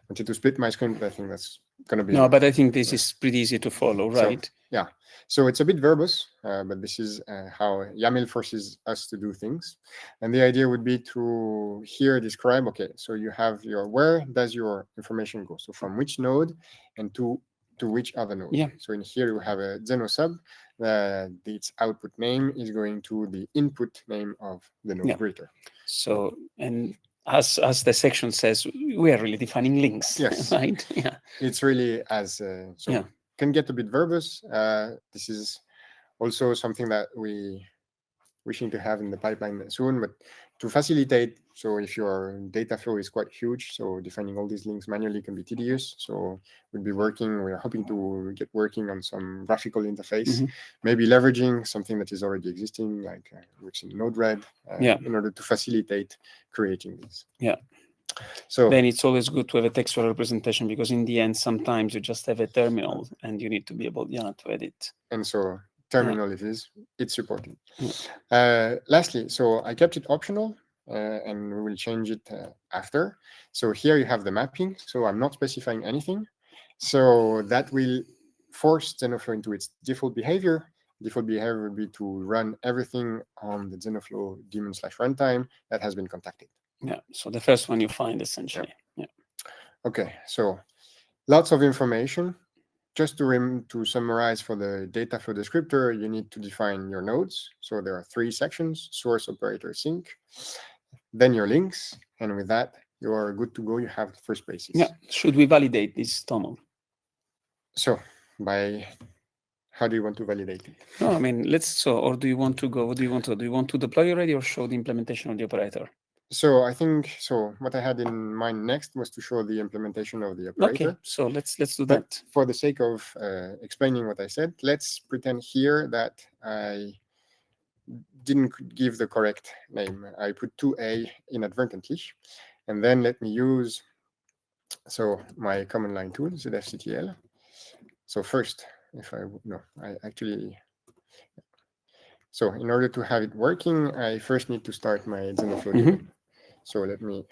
S2: wanted to split my screen, but I think that's going to be
S1: No,
S2: enough.
S1: but I think this is pretty easy to follow, right?
S2: So, yeah. So it's a bit verbose, but this is how YAML forces us to do things. And the idea would be to here describe, okay, so you have your, where does your information go? So from which node and to which other node?
S1: Yeah.
S2: So in here we have a Zenoh sub. Its output name is going to the input name of the node
S1: Yeah.
S2: greeter.
S1: So, and as the section says, we are really defining links,
S2: Yes.
S1: right? Yeah.
S2: It's really as so
S1: Yeah.
S2: can get a bit verbose. This is also something that we wishing to have in the pipeline soon, but to facilitate, so if your data flow is quite huge, so defining all these links manually can be tedious. So we're hoping to get working on some graphical interface, maybe leveraging something that is already existing, like which in Node-RED, in order to facilitate creating these.
S1: Yeah.
S2: So
S1: then it's always good to have a textual representation, because in the end, sometimes you just have a terminal and you need to be able, to edit.
S2: And so terminal it's supported. Lastly, so I kept it optional, and we will change it after. So here you have the mapping. So I'm not specifying anything. So that will force Zenoh-Flow into its default behavior. Default behavior will be to run everything on the Zenoh-Flow daemon/runtime that has been contacted.
S1: Yeah. So the first one you find, essentially. Yeah.
S2: Okay. So lots of information. Just to summarize, for the data flow descriptor, you need to define your nodes. So there are 3 sections: source, operator, sink, then your links. And with that, you are good to go. You have the first basis.
S1: Yeah. Should we validate this, Tomo?
S2: So how do you want to validate it?
S1: No, I mean, or do you want to go? What do you want to do? Do you want to deploy already or show the implementation of the operator?
S2: So I think, what I had in mind next was to show the implementation of the operator.
S1: Okay, so let's do
S2: But
S1: that.
S2: for the sake of explaining what I said, let's pretend here that I didn't give the correct name. I put 2A inadvertently. And then let me use my command line tool, ZettaScale. So first, so in order to have it working, I first need to start my Zenoh-Flow daemon. So let me,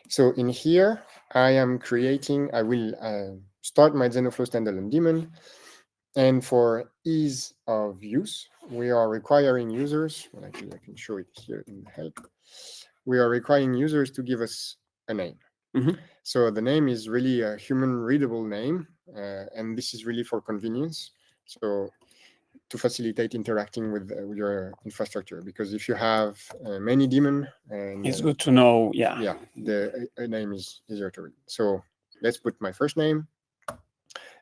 S2: so in here, I will start my Zenoh-Flow standalone daemon. And for ease of use, we are requiring users, well, actually I can show it here in the help. We are requiring users to give us a name. So the name is really a human readable name, and this is really for convenience. So to facilitate interacting with your infrastructure, because if you have many daemon, and
S1: it's good to know,
S2: the name is easier to read. So let's put my first name.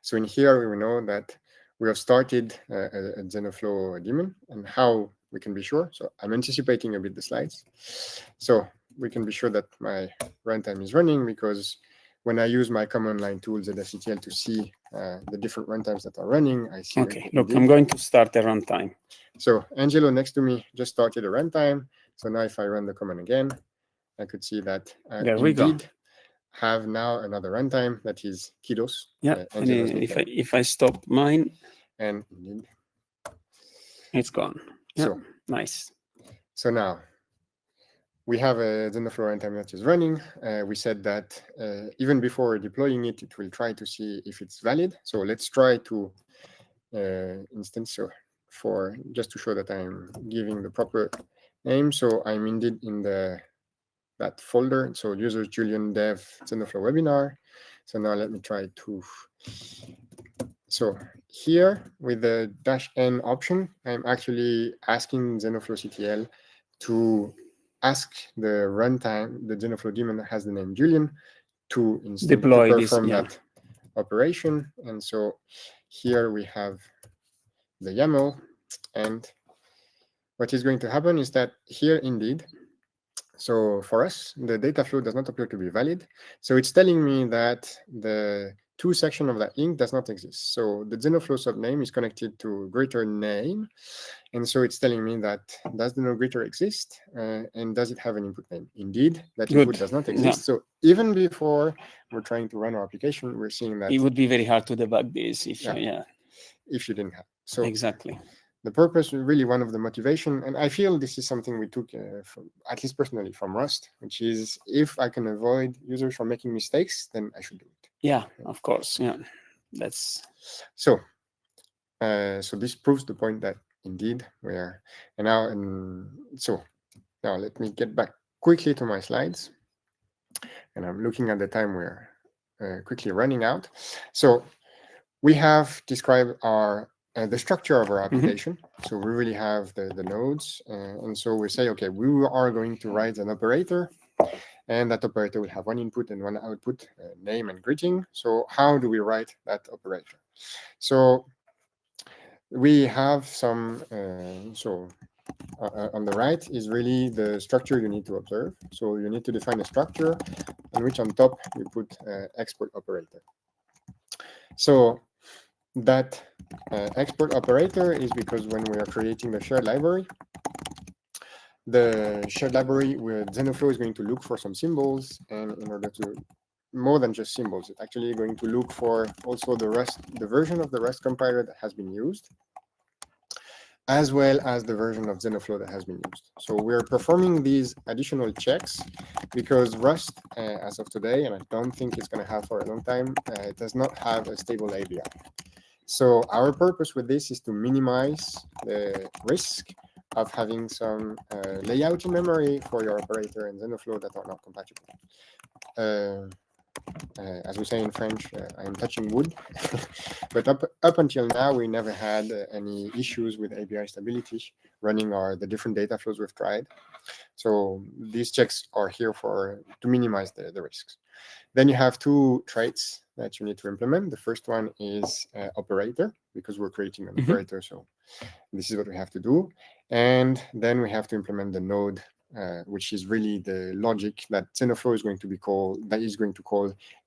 S2: So in here, we know that we have started a Zenoh-Flow daemon, and how we can be sure. So I'm anticipating a bit the slides. So we can be sure that my runtime is running, because when I use my command line tool, ZettaScale, to see the different runtimes that are running, I see.
S1: Okay, look, I'm going to start a runtime.
S2: So Angelo next to me just started a runtime. So now if I run the command again, I could see that
S1: there we go.
S2: Have now another runtime that is Kiddos.
S1: Yeah, and if I stop mine,
S2: and indeed,
S1: it's gone. Yeah, so nice.
S2: So now we have a Zenoh-Flow runtime that is running. We said that even before deploying it, it will try to see if it's valid. So let's try to instance. So just to show that I'm giving the proper name. So I'm indeed in that folder. So users Julien dev Zenoh-Flow webinar. So now let me try to. So here with the -n option, I'm actually asking Zenoh-Flow CTL to ask the runtime, the Zenoh-Flow daemon that has the name Julien, to
S1: deploy
S2: perform that operation. And so here we have the YAML, and what is going to happen is that here indeed, so for us, the data flow does not appear to be valid. So it's telling me that the two section of that link does not exist. So the Zenoh-Flow subname is connected to greater name. And so it's telling me that does the node greater exist? And does it have an input name? Indeed, that
S1: Good.
S2: input does not exist. So even before we're trying to run our application, we're seeing that
S1: it would be very hard to debug this if
S2: if you didn't have. So
S1: exactly.
S2: The purpose, really one of the motivation, and I feel this is something we took, from, at least personally, from Rust, which is if I can avoid users from making mistakes, then I should do it.
S1: Yeah, of course. Yeah, that's
S2: so. So this proves the point that indeed we are, and so now let me get back quickly to my slides, and I'm looking at the time we're quickly running out. So we have described our the structure of our application. So we really have the nodes, and so we say, okay, we are going to write an operator, and that operator will have one input and one output, name and greeting. So how do we write that operator? So we have some, on the right is really the structure you need to observe. So you need to define a structure on which on top you put export operator. So that export operator is because when we are creating the shared library with Zenoh-Flow is going to look for some symbols, and in order to more than just symbols, it's actually going to look for also the version of the Rust compiler that has been used, as well as the version of Zenoh-Flow that has been used. So we're performing these additional checks because Rust, as of today, and I don't think it's going to have for a long time, does not have a stable ABI. So our purpose with this is to minimize the risk of having some layout in memory for your operator and Zenoh-Flow that are not compatible. As we say in French, I am touching wood. But up until now, we never had any issues with ABI stability running the different data flows we've tried. So these checks are here to minimize the risks. Then you have two traits that you need to implement. The first one is operator, because we're creating an operator. So this is what we have to do. And then we have to implement the node, which is really the logic that Zenoh-Flow is going to call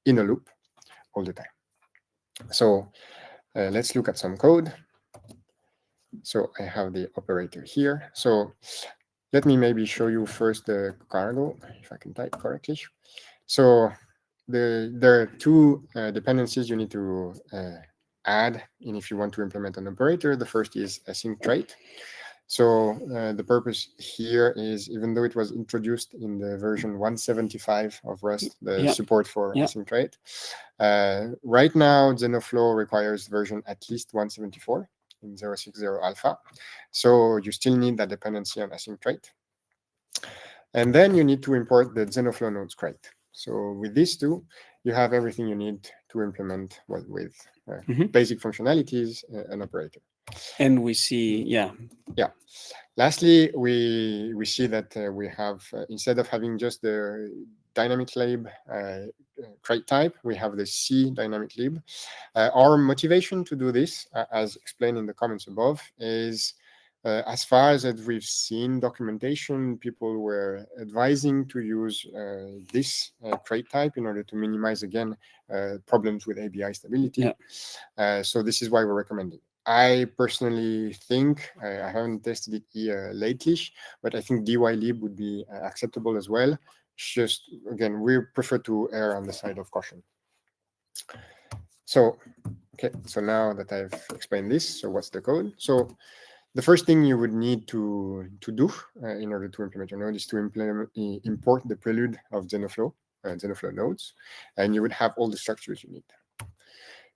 S2: in a loop all the time. So let's look at some code. So I have the operator here. So let me maybe show you first the cargo, if I can type correctly. So there are two dependencies you need to add in if you want to implement an operator. The first is async trait. So the purpose here is, even though it was introduced in the version 175 of Rust, the support for async trait, right now Zenoh-Flow requires version at least 174 in 060 alpha. So you still need that dependency on async trait. And then you need to import the Zenoh-Flow nodes crate. So with these two, you have everything you need to implement with basic functionalities an operator.
S1: And we see,
S2: Lastly, we see that we have, instead of having just the dynamic lib crate type, we have the C dynamic lib. Our motivation to do this, as explained in the comments above, is as far as we've seen documentation, people were advising to use this crate type in order to minimize, again, problems with ABI stability. So this is why we're recommending. I personally think, I haven't tested it lately, but I think dylib would be acceptable as well. It's just, again, we prefer to err on the side of caution. So, okay, so now that I've explained this, so what's the code? So the first thing you would need to do in order to implement your node is to import the prelude of Zenoh-Flow nodes, and you would have all the structures you need.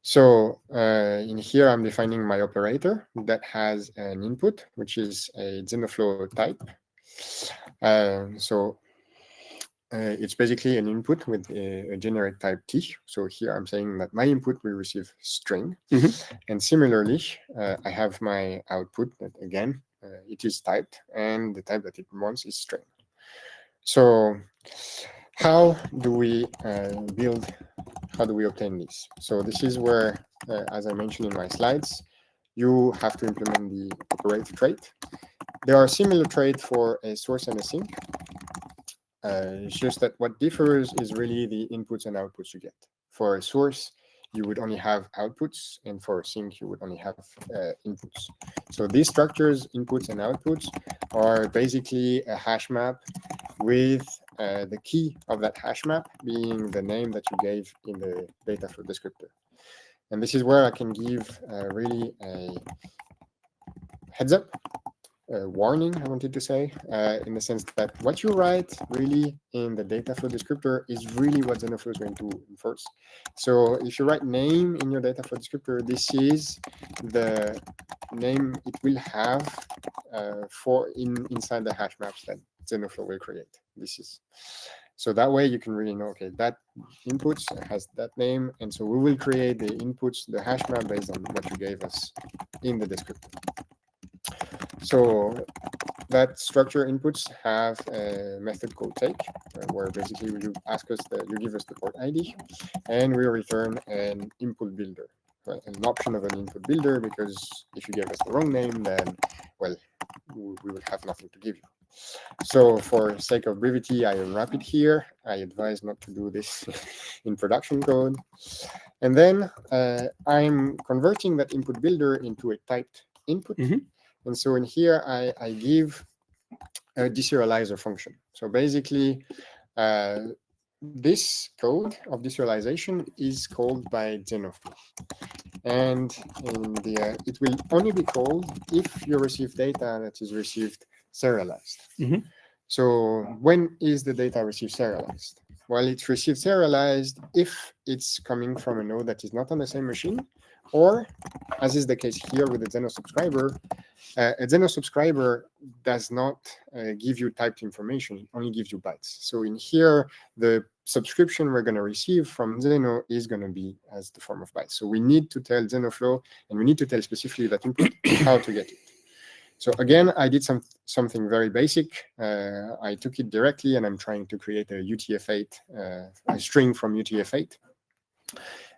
S2: So in here, I'm defining my operator that has an input, which is a Zenoh-Flow type. So it's basically an input with a generic type T. So here I'm saying that my input will receive string. And similarly, I have my output that, again, it is typed, and the type that it wants is string. So how do we obtain this? So this is where, as I mentioned in my slides, you have to implement the operator trait. There are similar traits for a source and a sink. It's just that what differs is really the inputs and outputs you get. For a source, you would only have outputs, and for sync, you would only have inputs. So these structures, inputs and outputs, are basically a hash map with the key of that hash map being the name that you gave in the data flow descriptor. And this is where I can give really a heads up, warning, I wanted to say, in the sense that what you write really in the data flow descriptor is really what Zenoh-Flow is going to enforce. So if you write name in your data flow descriptor, this is the name it will have inside the hash maps that Zenoh-Flow will create. This is so that way you can really know, okay, that inputs has that name, and so we will create the inputs, the hash map based on what you gave us in the descriptor. So that structure inputs have a method called take, where basically you ask us that you give us the port ID, and we return an input builder, right? An option of an input builder, because if you gave us the wrong name, then, well, we would have nothing to give you. So for sake of brevity, I unwrap it here. I advise not to do this in production code. And then I'm converting that input builder into a typed input. And so in here, I give a deserializer function. So basically, this code of deserialization is called by Zenoh-Flow. And it will only be called if you receive data that is received serialized. So when is the data received serialized? Well, it's received serialized if it's coming from a node that is not on the same machine, or, as is the case here with the Zenoh subscriber, a Zenoh subscriber does not give you typed information, it only gives you bytes. So in here, the subscription we're going to receive from Zenoh is going to be as the form of bytes. So we need to tell Zenoh-Flow, and we need to tell specifically that input how to get it. So again, I did something very basic. I took it directly, and I'm trying to create a UTF-8, a string from UTF-8,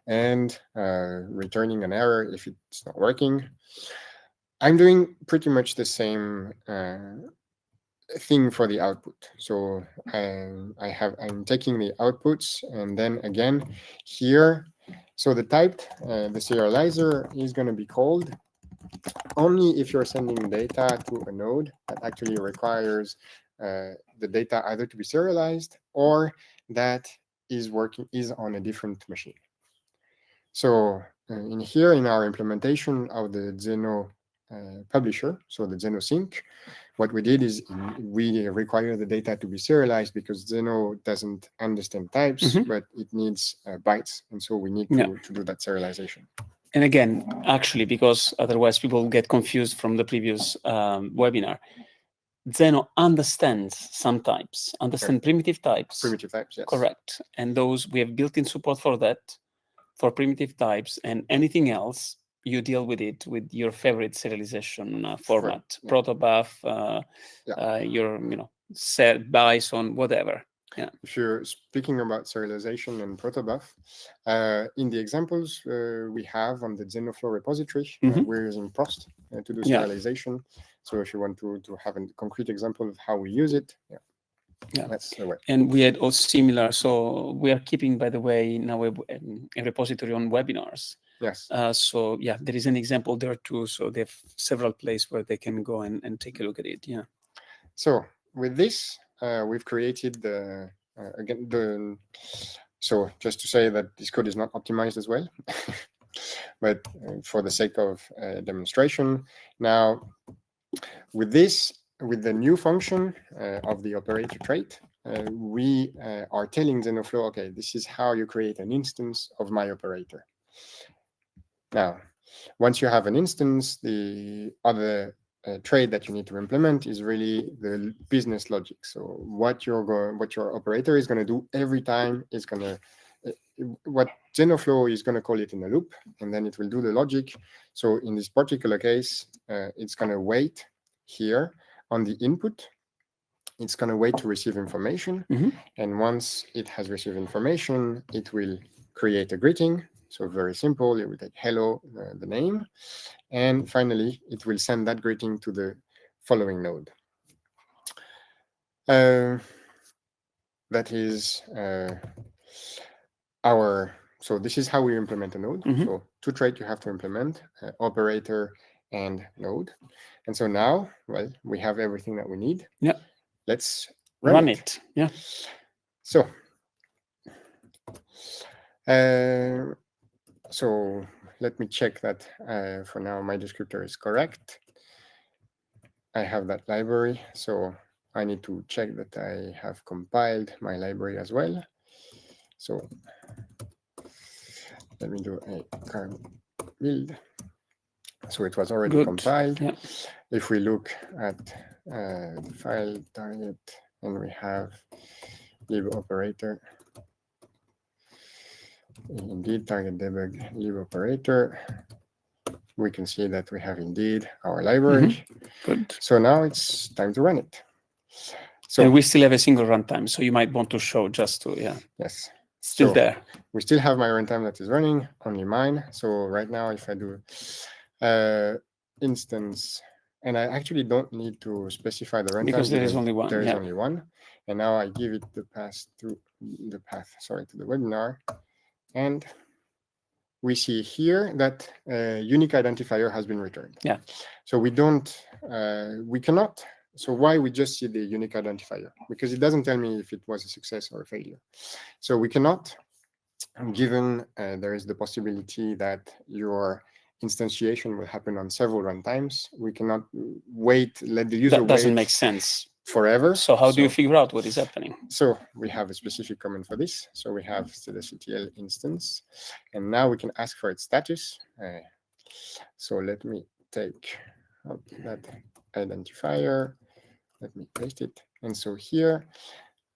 S2: and returning an error if it's not working. I'm doing pretty much the same thing for the output. So I'm taking the outputs, and then again here, so the typed, the serializer is going to be called only if you're sending data to a node that actually requires the data either to be serialized or that is on a different machine. So in here, in our implementation of the Zenoh publisher, so the Zenoh sync, what we did is we require the data to be serialized because Zenoh doesn't understand types, but it needs bytes. And so we need to do that serialization.
S1: And again, actually, because otherwise people get confused from the previous webinar, Zenoh understands some types, primitive types.
S2: Primitive types, yes.
S1: Correct. And those, we have built-in support for that, for primitive types, and anything else, you deal with it with your favorite serialization format, protobuf, your, set, Bison, whatever. Yeah.
S2: If you're speaking about serialization and protobuf, in the examples we have on the Zenoh-Flow repository, we're using Prost to do serialization. So if you want to have a concrete example of how we use it, that's the way.
S1: And we had also similar. So we are keeping, by the way, now a repository on webinars.
S2: Yes.
S1: So there is an example there too. So they have several places where they can go and take a look at it. Yeah.
S2: So with this, we've created so just to say that this code is not optimized as well, but for the sake of demonstration, now with the new function of the operator trait, we are telling Zenoh-Flow, okay, this is how you create an instance of my operator. Now, once you have an instance, the other trait that you need to implement is really the business logic. So what your operator is going to do every time is going to what Zenoh-Flow is going to call it in a loop, and then it will do the logic. So in this particular case, it's going to wait here on the input. It's going to wait to receive information, and once it has received information, it will create a greeting. So very simple, it will take hello, the name, and finally, it will send that greeting to the following node. That is our so this is how we implement a node. So to trait, you have to implement operator and node. And so now, well, we have everything that we need.
S1: Yeah.
S2: Let's
S1: Run it. Yeah.
S2: So, so let me check that for now my descriptor is correct. I have that library, so I need to check that I have compiled my library as well. So let me do a current build. So it was already compiled.
S1: Yeah.
S2: If we look at the file target, and we have lib operator, indeed target debug lib operator, we can see that we have indeed our library.
S1: Good.
S2: So now it's time to run it. So,
S1: and we still have a single runtime, so you might want to show just to,
S2: yes.
S1: Still there.
S2: We still have my runtime that is running, only mine. So right now, if I do instance, and I actually don't need to specify the runtime
S1: because there is only one.
S2: There is only one. And now I give it the path to the webinar. And we see here that a unique identifier has been returned.
S1: Yeah.
S2: So we cannot. So why we just see the unique identifier? Because it doesn't tell me if it was a success or a failure. So we cannot, given there is the possibility that your instantiation will happen on several runtimes, we cannot let the user wait. That
S1: doesn't make sense.
S2: Forever.
S1: So how do you figure out what is happening?
S2: So we have a specific comment for this. So we have ZettaScale instance, and now we can ask for its status. So let me take out that identifier. Let me paste it. And so here,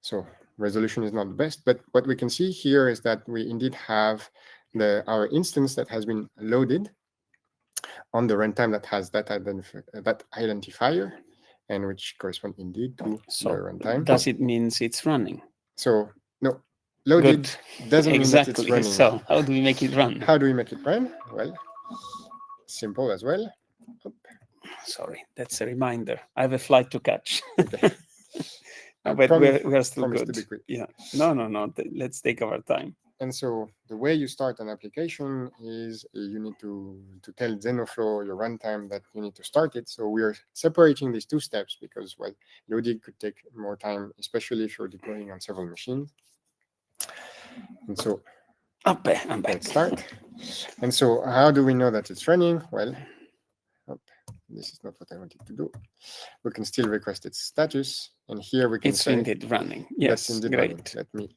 S2: so resolution is not the best, but what we can see here is that we indeed have our instance that has been loaded on the runtime that has that identifier, and which correspond indeed to the runtime.
S1: Does it mean it's running?
S2: So no, loaded doesn't mean that it's running.
S1: So how do we make it run?
S2: How do we make it run? Well, simple as well.
S1: Sorry, that's a reminder. I have a flight to catch.
S2: Okay.
S1: But we are still good.
S2: To be quick.
S1: Yeah. No. Let's take our time.
S2: And so the way you start an application is you need to tell Zenoh-Flow, your runtime, that you need to start it. So we are separating these two steps because, well, loading could take more time, especially if you're deploying on several machines. And so
S1: I'm back.
S2: Let's start. And so how do we know that it's running? Well, this is not what I wanted to do. We can still request its status. And here we can say
S1: indeed running. Yes,
S2: indeed
S1: great.
S2: Running. Let me...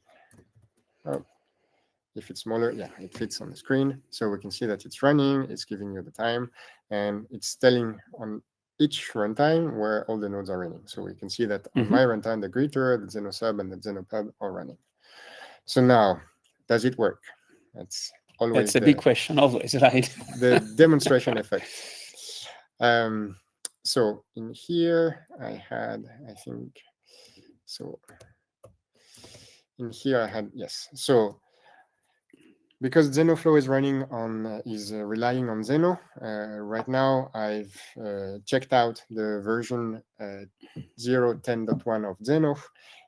S2: If it's smaller, it fits on the screen. So we can see that it's running, it's giving you the time, and it's telling on each runtime where all the nodes are running. So we can see that on my runtime, the greeter, the Zenoh-Sub, and the Zenoh-Pub are running. So now, does it work? That's always
S1: a big question, always, right?
S2: The demonstration effect. So in here, I think, so in here I had, yes. So because Zenoh-Flow is running on, relying on Zenoh, right now I've checked out the version 0.10.1 of Zenoh.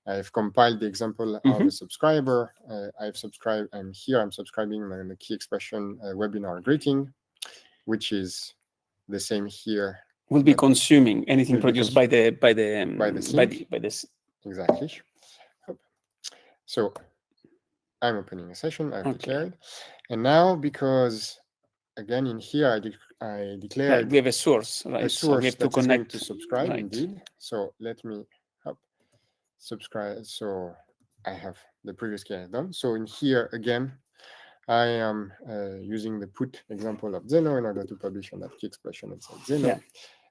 S2: I've compiled the example of a subscriber. I'm subscribing the key expression webinar greeting, which is the same here.
S1: Will be consuming anything produced by this.
S2: Exactly. So I'm opening a session. I've declared, and now because again in here I declared
S1: we have a source, right?
S2: A source
S1: we have to connect
S2: to subscribe,
S1: right.
S2: Indeed. So let me subscribe. So I have the previous key I've done. So in here again, I am using the put example of Zenoh in order to publish on that key expression inside Zenoh. Yeah.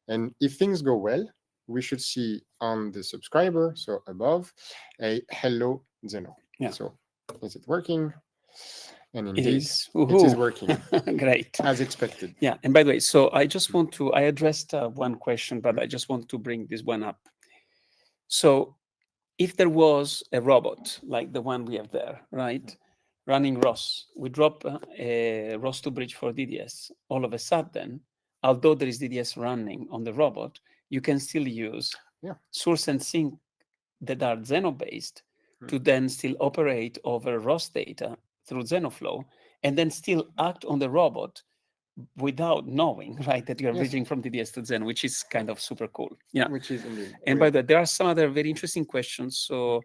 S2: And if things go well, we should see on the subscriber, so above, a hello Zenoh.
S1: Yeah.
S2: So is it working? And indeed,
S1: it is
S2: working.
S1: Great.
S2: As expected.
S1: Yeah. And by the way, so I just want to, I addressed one question, but I just want to bring this one up. So if there was a robot like the one we have there, right, running ROS, we drop a ROS2 bridge for DDS, all of a sudden, although there is DDS running on the robot, you can still use source and sink that are Zenoh-based to then still operate over ROS data through Zenoh-Flow and then still act on the robot without knowing, right, that you're bridging from TDS to Zen, which is kind of super cool. Yeah.
S2: Which is indeed.
S1: And by the way, there are some other very interesting questions. So,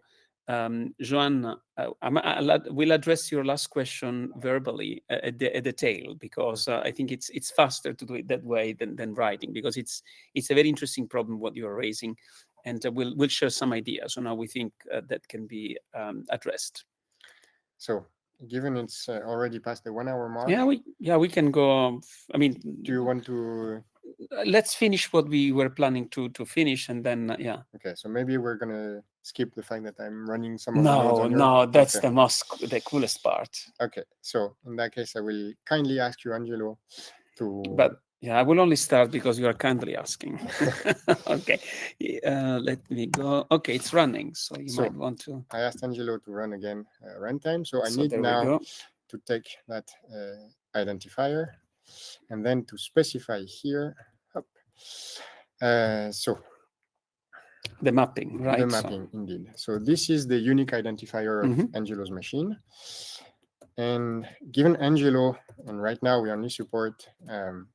S1: Joan, we'll address your last question verbally at the tail, because I think it's faster to do it that way than writing, because it's a very interesting problem what you're raising, and we'll share some ideas on how we think that can be addressed.
S2: So, given it's already past the 1 hour mark.
S1: We can go. I mean,
S2: do you want to?
S1: Let's finish what we were planning to finish, and then
S2: Okay, so maybe we're gonna skip the fact that I'm running some of the nodes on
S1: No, that's the coolest part.
S2: Okay, so in that case, I will kindly ask you, Angelo, to.
S1: But I will only start because you are kindly asking. Okay, let me go. Okay, it's running, so you might want to.
S2: I asked Angelo to run again runtime, so I need now to take that identifier and then to specify here. So
S1: the mapping, right?
S2: The mapping, indeed. So this is the unique identifier of Angelo's machine. And given Angelo, and right now we only support the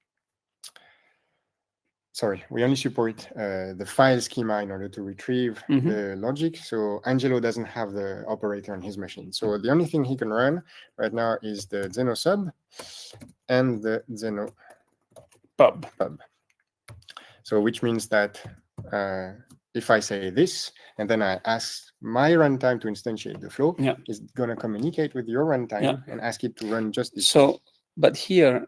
S2: file schema in order to retrieve the logic. So Angelo doesn't have the operator on his machine. So the only thing he can run right now is the Zenoh sub and the Zenoh pub. So which means that if I say this, and then I ask my runtime to instantiate the flow, it's going to communicate with your runtime and ask it to run just this.
S1: So, but here,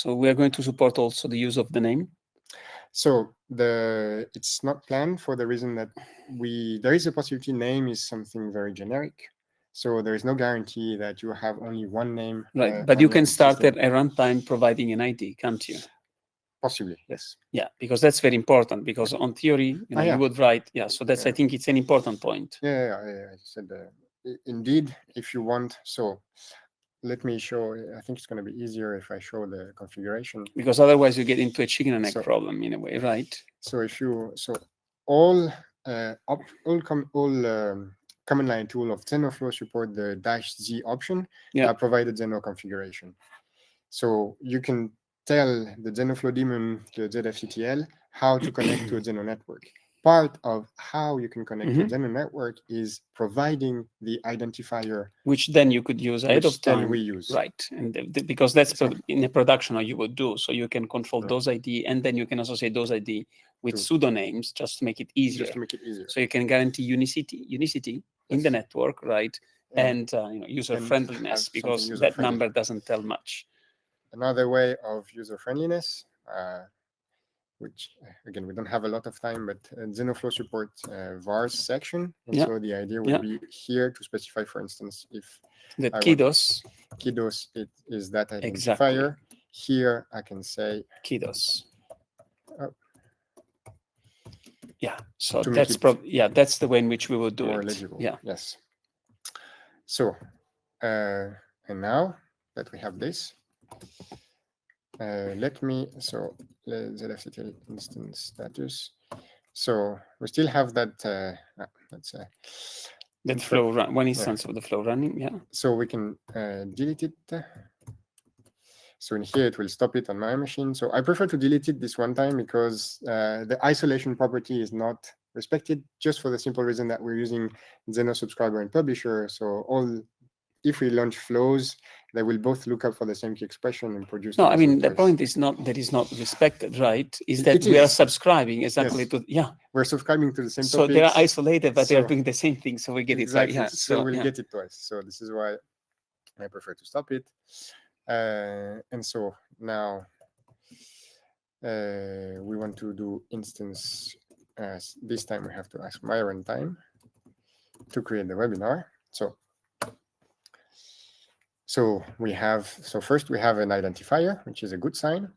S1: we are going to support also the use of the name.
S2: So it's not planned for the reason that there is a possibility name is something very generic. So there is no guarantee that you have only one name.
S1: Right, but you can start at a runtime providing an ID, can't you?
S2: Possibly, yes.
S1: Yeah, because that's very important, because on theory, you would write, so that's, I think it's an important point.
S2: I said, indeed, if you want, so let me show, I think it's going to be easier if I show the configuration.
S1: Because otherwise you get into a chicken and egg problem in a way, right?
S2: So all command line tool of Zenoh-Flow support the -Z option provided Zenoh configuration. So you can tell the Zenoh-Flow daemon, the ZFCTL, how to connect to a Zenoh network. Part of how you can connect to a Zenoh network is providing the identifier,
S1: which then you could use ahead of time.
S2: We use,
S1: right? And because that's in a production how you would do. So you can control those ID, and then you can associate those ID with pseudonames just to make it easier. So you can guarantee unicity in the network, right? And user friendliness, because that number doesn't tell much.
S2: Another way of user friendliness, which again we don't have a lot of time, but Zenoh-Flow supports vars section, and so the idea would be here to specify, for instance, if
S1: the kiddos
S2: it is that identifier. Here I can say
S1: kiddos. So that's that's the way in which we will do
S2: more
S1: it.
S2: Legible. Yes. So and now that we have this. Let's ZFCTL instance status. So we still have that.
S1: That flow run, one instance of the flow running.
S2: So we can delete it. So in here it will stop it on my machine. So I prefer to delete it this one time because the isolation property is not respected, just for the simple reason that we're using Zenoh subscriber and publisher. So if we launch flows, they will both look up for the same key expression and produce.
S1: No, I mean, the point is not that it's not respected, right? Is that we are subscribing exactly to,
S2: we're subscribing to the same topics.
S1: So they are isolated, but they are doing the same thing. So we get it right.
S2: So we'll get it twice. So this is why I prefer to stop it. And so now we want to do instance. This time we have to ask my runtime to create the webinar. So first we have an identifier, which is a good sign.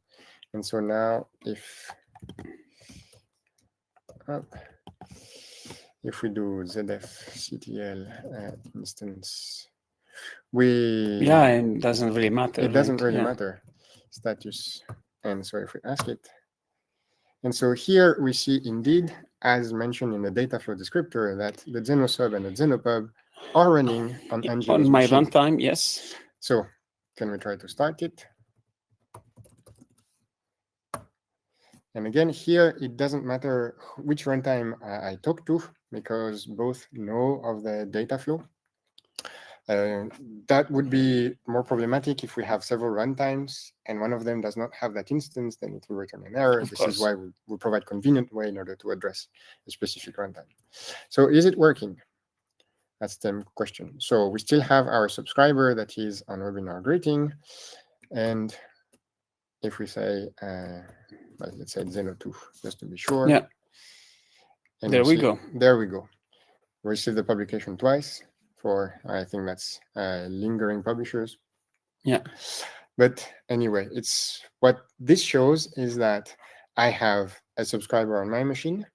S2: And so now if we do ZFCTL instance,
S1: it doesn't really matter.
S2: It doesn't really matter status. And so if we ask it, and so here we see indeed, as mentioned in the data flow descriptor, that the Zenoh sub and the Zenoh pub are running on Angelo's
S1: on my
S2: machine.
S1: runtime, yes.
S2: So can we try to start it? And again, here, it doesn't matter which runtime I talk to, because both know of the data flow. That would be more problematic if we have several runtimes and one of them does not have that instance, then it will return an error. This is why we provide convenient way in order to address a specific runtime. So is it working? That's the question. So we still have our subscriber that is on webinar greeting. And if we say, well, let's say Zenoh-2, just to be sure.
S1: Yeah.
S2: And
S1: there we go.
S2: There we go. We received the publication twice for, I think that's lingering publishers.
S1: Yeah.
S2: But anyway, it's what this shows is that I have a subscriber on my machine,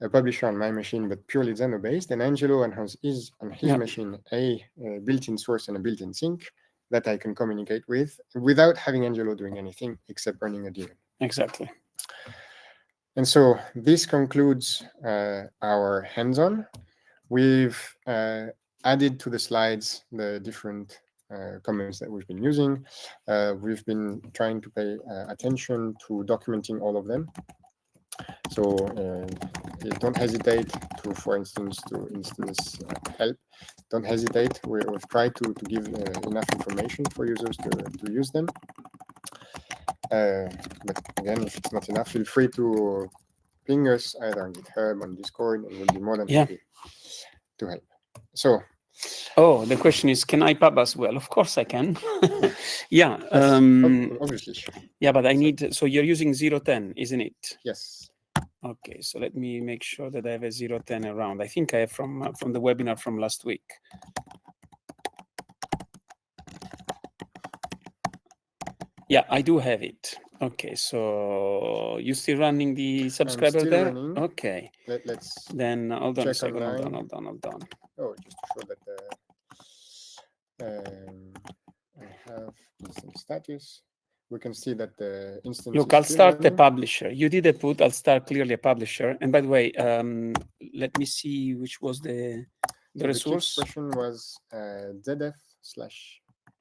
S2: a publisher on my machine, but purely Zenoh based, and Angelo on his machine a built-in source and a built-in sink that I can communicate with without having Angelo doing anything except running a daemon.
S1: Exactly.
S2: And so this concludes our hands-on. We've added to the slides the different comments that we've been using. We've been trying to pay attention to documenting all of them. So don't hesitate to, for instance, help. Don't hesitate. We've tried to give enough information for users to use them. But again, if it's not enough, feel free to ping us either on GitHub, on Discord, and we'll be more than happy to help. So,
S1: the question is, can I pub as well? Of course I can. Yeah.
S2: Yes, obviously.
S1: Yeah, but I need, so you're using 0.10, isn't it?
S2: Yes.
S1: Okay, so let me make sure that I have a 0.10 around. I think I have from the webinar from last week. Yeah, I do have it. Okay, so you still running the subscriber there?
S2: Running.
S1: Okay.
S2: Let's
S1: then hold on a second.
S2: Online.
S1: Hold on.
S2: Oh, just to show that I have instance status. We can see that the instance.
S1: Look, I'll start the publisher. You did a put. I'll start clearly a publisher. And by the way, let me see which was the resource.
S2: The question was ZF/.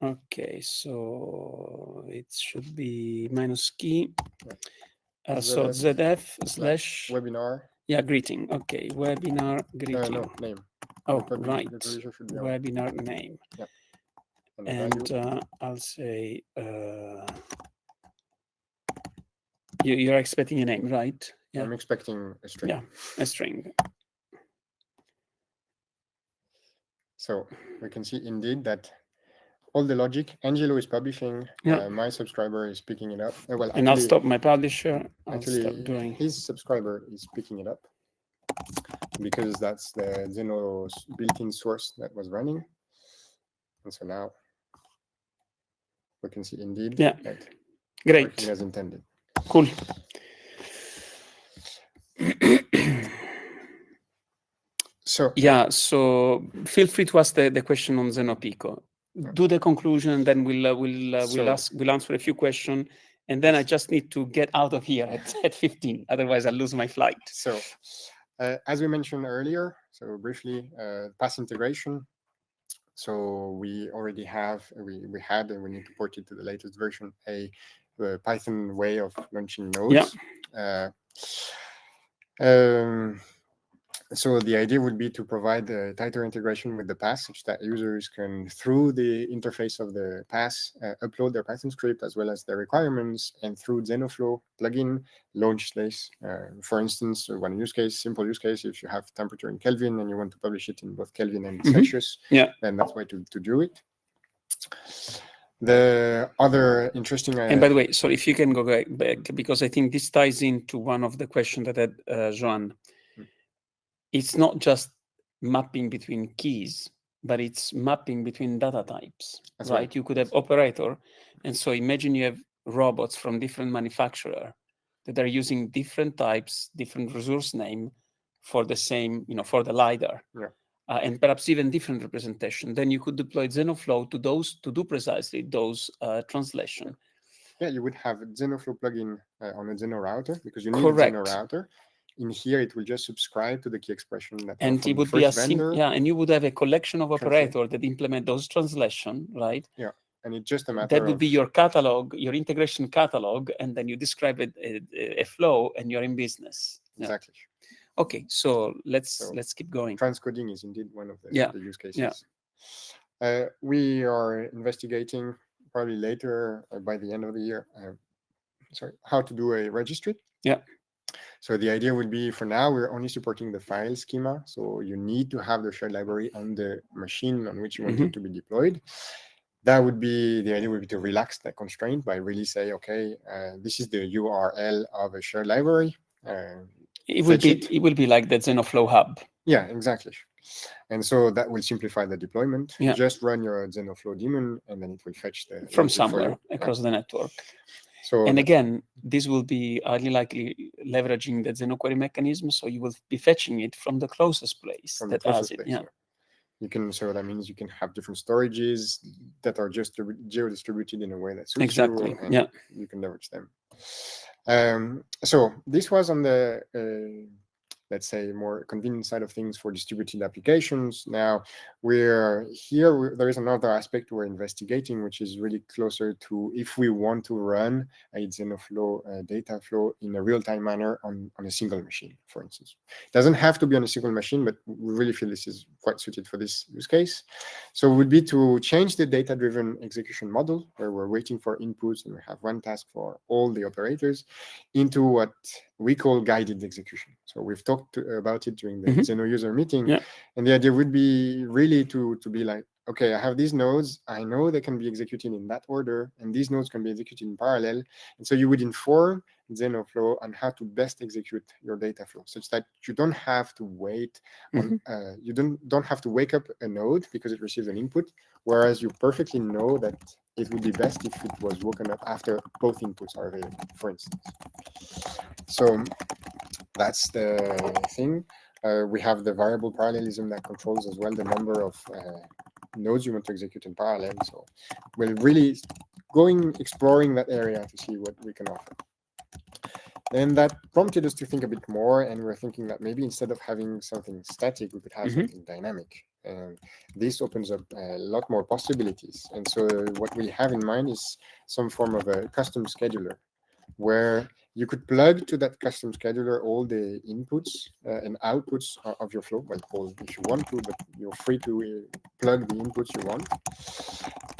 S1: Okay, so it should be -key. So ZF/
S2: webinar.
S1: Yeah, greeting. Okay, webinar greeting.
S2: No, name.
S1: Oh, right. Webinar name.
S2: Yeah.
S1: And I'll say you're expecting a name, right?
S2: Yeah. I'm expecting a string.
S1: Yeah, a string.
S2: So we can see indeed that all the logic, Angelo is publishing, my subscriber is picking it up. Well,
S1: and I'll stop my publisher. I'll stop doing.
S2: His subscriber is picking it up because that's the Zenoh's built-in source that was running. And so now we can see indeed that
S1: great
S2: as intended.
S1: Cool.
S2: So
S1: so feel free to ask the question on Zenoh-Pico. Do the conclusion, and then we'll answer a few questions, and then I just need to get out of here at 15. Otherwise, I'll lose my flight.
S2: So, as we mentioned earlier, so briefly, pass integration. So we already have, we had, and we need to port it to the latest version, a Python way of launching nodes. So the idea would be to provide a tighter integration with the pass, such that users can, through the interface of the pass, upload their Python script as well as their requirements, and through Zenoh-Flow plugin, launch this. For instance, one use case, simple use case, if you have temperature in Kelvin and you want to publish it in both Kelvin and Celsius, then that's why to do it. The other interesting...
S1: and by the way, sorry, if you can go back, because I think this ties into one of the questions that had Joan. It's not just mapping between keys, but it's mapping between data types, right? You could have operator. And so imagine you have robots from different manufacturers that are using different types, different resource name for the same, for the LiDAR. And perhaps even different representation. Then you could deploy Zenoh-Flow to those, to do precisely those translation.
S2: Yeah, you would have a Zenoh-Flow plugin on a Zenoh router, because you need a Zenoh router. In here, it will just subscribe to the key expression that
S1: and
S2: from
S1: it
S2: the
S1: would be a
S2: first vendor.
S1: and you would have a collection of
S2: Translate.
S1: operators that implement those translation, right?
S2: Yeah, and it's just a matter
S1: that would be your catalog, your integration catalog, and then you describe a flow, and you're in business.
S2: Exactly.
S1: Yeah. Okay, so let's keep going.
S2: Transcoding is indeed one of the use cases. We are investigating probably later by the end of the year. How to do a registry.
S1: Yeah.
S2: So the idea would be, for now, we're only supporting the file schema. So you need to have the shared library on the machine on which you want it to be deployed. That would be, the idea would be to relax that constraint by really say, okay, this is the URL of a shared library.
S1: It will be like the Zenoh-Flow hub.
S2: Yeah, exactly. And so that will simplify the deployment.
S1: Yeah.
S2: Just run your Zenoh-Flow daemon, and then it will fetch the
S1: from somewhere across the network.
S2: So
S1: and again, this will be highly likely leveraging the Zenoh query mechanism. So you will be fetching it from the closest place that has it. Yeah.
S2: You can, so that means you can have different storages that are just geo-distributed in a way that suits you, and you can leverage them. So this was on the let's say more convenient side of things for distributed applications. Now we're here, there is another aspect we're investigating, which is really closer to if we want to run a Zenoh-Flow data flow in a real-time manner on a single machine, for instance. It doesn't have to be on a single machine, but we really feel this is quite suited for this use case. So it would be to change the data-driven execution model, where we're waiting for inputs and we have one task for all the operators, into what we call guided execution. So we've talked about it during the Zenoh user meeting. And the idea would be really to be like, okay, I have these nodes, I know they can be executed in that order, and these nodes can be executed in parallel. And so you would inform Zenoh-Flow on how to best execute your data flow, such that you don't have to wait on, you don't have to wake up a node because it receives an input, whereas you perfectly know that it would be best if it was woken up after both inputs are available, for instance. So that's the thing. We have the variable parallelism that controls as well the number of nodes you want to execute in parallel. So we're really exploring that area to see what we can offer. And that prompted us to think a bit more, and we're thinking that maybe instead of having something static, we could have something dynamic. And this opens up a lot more possibilities. And so what we have in mind is some form of a custom scheduler, where you could plug to that custom scheduler all the inputs and outputs of your flow. Well, all if you want to, but you're free to plug the inputs you want.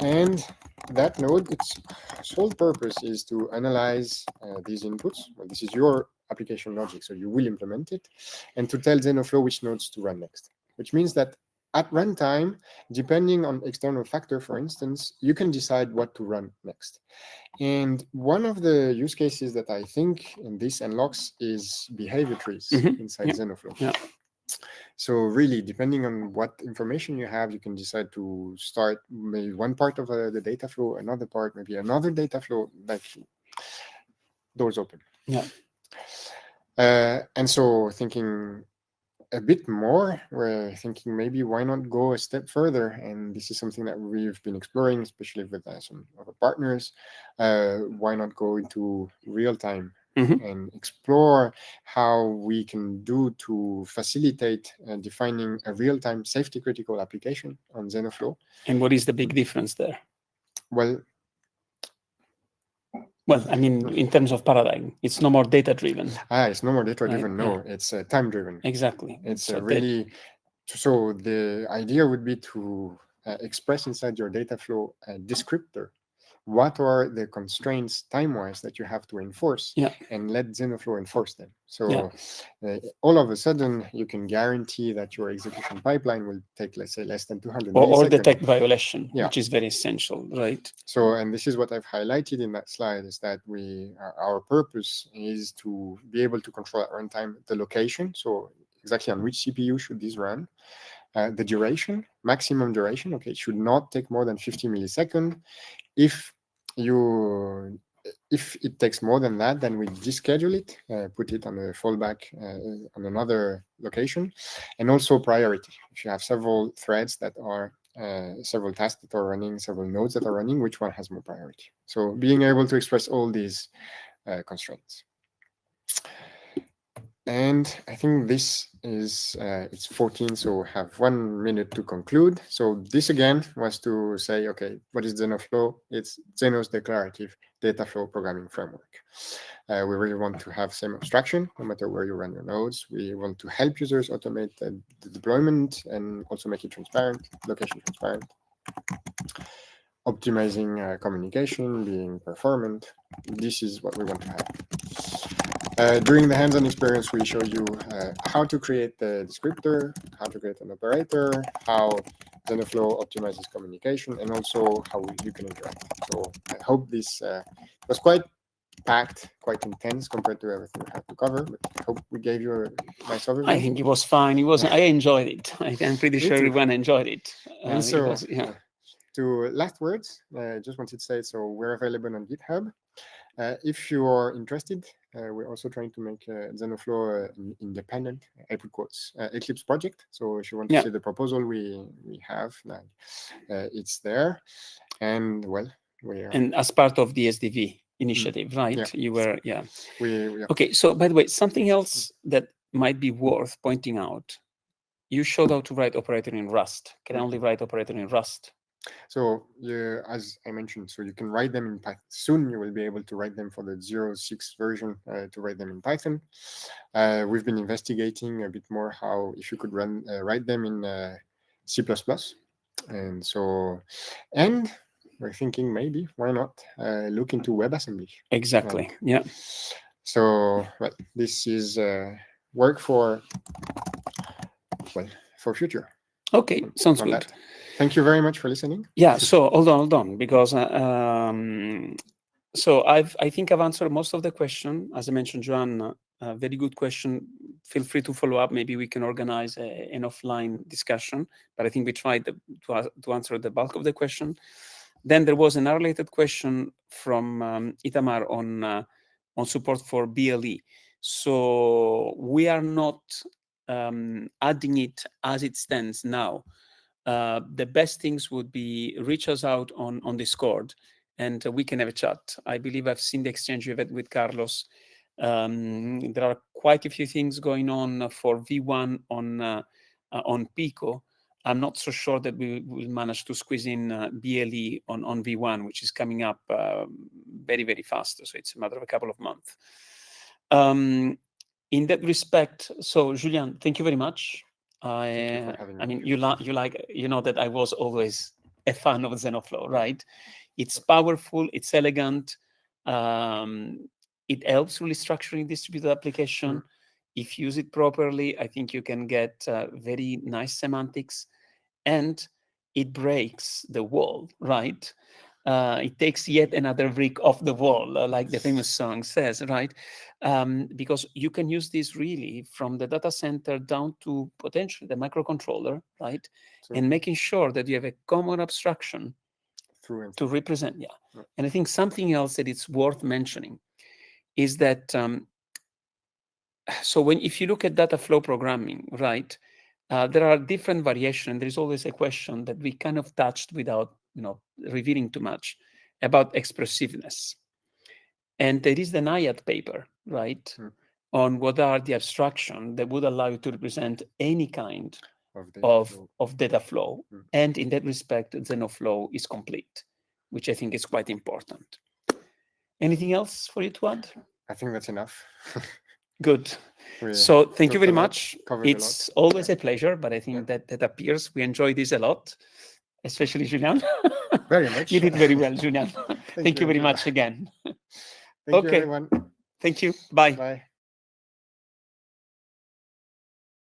S2: And that node, its sole purpose is to analyze these inputs. Well, this is your application logic, so you will implement it, and to tell Zenoh-Flow which nodes to run next, which means that at runtime, depending on external factor, for instance, you can decide what to run next. And one of the use cases that I think in this unlocks is behavior trees inside Zenoh-Flow. So really, depending on what information you have, you can decide to start maybe one part of the data flow, another part, maybe another data flow, like doors open. And so thinking a bit more, we're thinking maybe why not go a step further, and this is something that we've been exploring, especially with some of our partners. Why not go into real time and explore how we can do to facilitate defining a real-time safety critical application on Zenoh-Flow.
S1: And what is the big difference there?
S2: Well,
S1: I mean, in terms of paradigm, it's no more data-driven.
S2: It's no more data-driven, no. It's time-driven.
S1: Exactly.
S2: It's really... So the idea would be to express inside your data flow a descriptor. What are the constraints time-wise that you have to enforce, and let Zenoh-Flow enforce them. So all of a sudden, you can guarantee that your execution pipeline will take, let's say, less than 200 milliseconds.
S1: Or detect violation, which is very essential, right?
S2: So, and this is what I've highlighted in that slide, is that our purpose is to be able to control at runtime the location. So exactly on which CPU should this run. The duration, maximum duration, okay, it should not take more than 50 milliseconds. If it takes more than that, then we deschedule it, put it on a fallback on another location, and also priority. If you have several threads that are several tasks that are running, several nodes that are running, which one has more priority? So being able to express all these constraints. And I think this is, it's 14, so have 1 minute to conclude. So this again was to say, okay, what is Zenoh-Flow? It's Zenoh's declarative data flow programming framework. We really want to have same abstraction, no matter where you run your nodes. We want to help users automate the deployment and also make it transparent, location transparent. Optimizing communication, being performant. This is what we want to have. During the hands-on experience, we show you how to create the descriptor, how to create an operator, how Zenoh-Flow optimizes communication, and also how you can interact. So I hope this was quite packed, quite intense compared to everything we had to cover, but I hope we gave you a nice overview.
S1: I think it was fine. It was. I enjoyed it. I'm pretty sure everyone enjoyed it.
S2: And so,
S1: was, yeah.
S2: To last words, I just wanted to say, so we're available on GitHub. If you are interested, we're also trying to make Zenoh-Flow independent, I put quotes, Eclipse project. So if you want to see the proposal we have, it's there. And well, we are.
S1: And as part of the SDV initiative, right?
S2: Yeah.
S1: You were,
S2: We
S1: Okay, so by the way, something else that might be worth pointing out, you showed how to write operator in Rust. Can I only write operator in Rust?
S2: So as I mentioned, so you can write them in Python. Soon you will be able to write them for the 0.6 version to write them in Python. We've been investigating a bit more how if you could write them in C++. And so, and we're thinking maybe, why not look into WebAssembly?
S1: Exactly, yeah.
S2: So well, this is work for future.
S1: Okay, sounds good.
S2: That. Thank you very much for listening.
S1: Yeah, so hold on, because so I think I've answered most of the question. As I mentioned, Joanne, very good question. Feel free to follow up. Maybe we can organize an offline discussion, but I think we tried to answer the bulk of the question. Then there was an unrelated question from Itamar on support for BLE. So we are not adding it as it stands now. The best things would be reach us out on Discord and we can have a chat. I believe I've seen the exchange you've had with Carlos. There are quite a few things going on for V1 on Pico. I'm not so sure that we will manage to squeeze in BLE on V1, which is coming up very, very fast. So it's a matter of a couple of months. In that respect, so Julien, thank you very much. I mean, you know that I was always a fan of Zenoh-Flow, right? It's powerful, it's elegant, it helps really structuring distributed application. If you use it properly, I think you can get very nice semantics, and it breaks the wall, right? It takes yet another brick off the wall, like the famous song says, right? Because you can use this really from the data center down to potentially the microcontroller, right? And making sure that you have a common abstraction to represent, And I think something else that it's worth mentioning is that, so if you look at data flow programming, right, there are different variations. There's always a question that we kind of touched without revealing too much about expressiveness. And there is the NIAD paper, right, on what are the abstraction that would allow you to represent any kind of data flow. And in that respect, Zenoh-Flow is complete, which I think is quite important. Anything else for you to add?
S2: I think that's enough.
S1: Good. So thank you very much. It's always a pleasure, but I think that appears we enjoy this a lot, especially Julien.
S2: Very much.
S1: You did very well, Julien. Thank you very much again.
S2: Thank you, everyone.
S1: Thank you. Bye.
S2: Bye.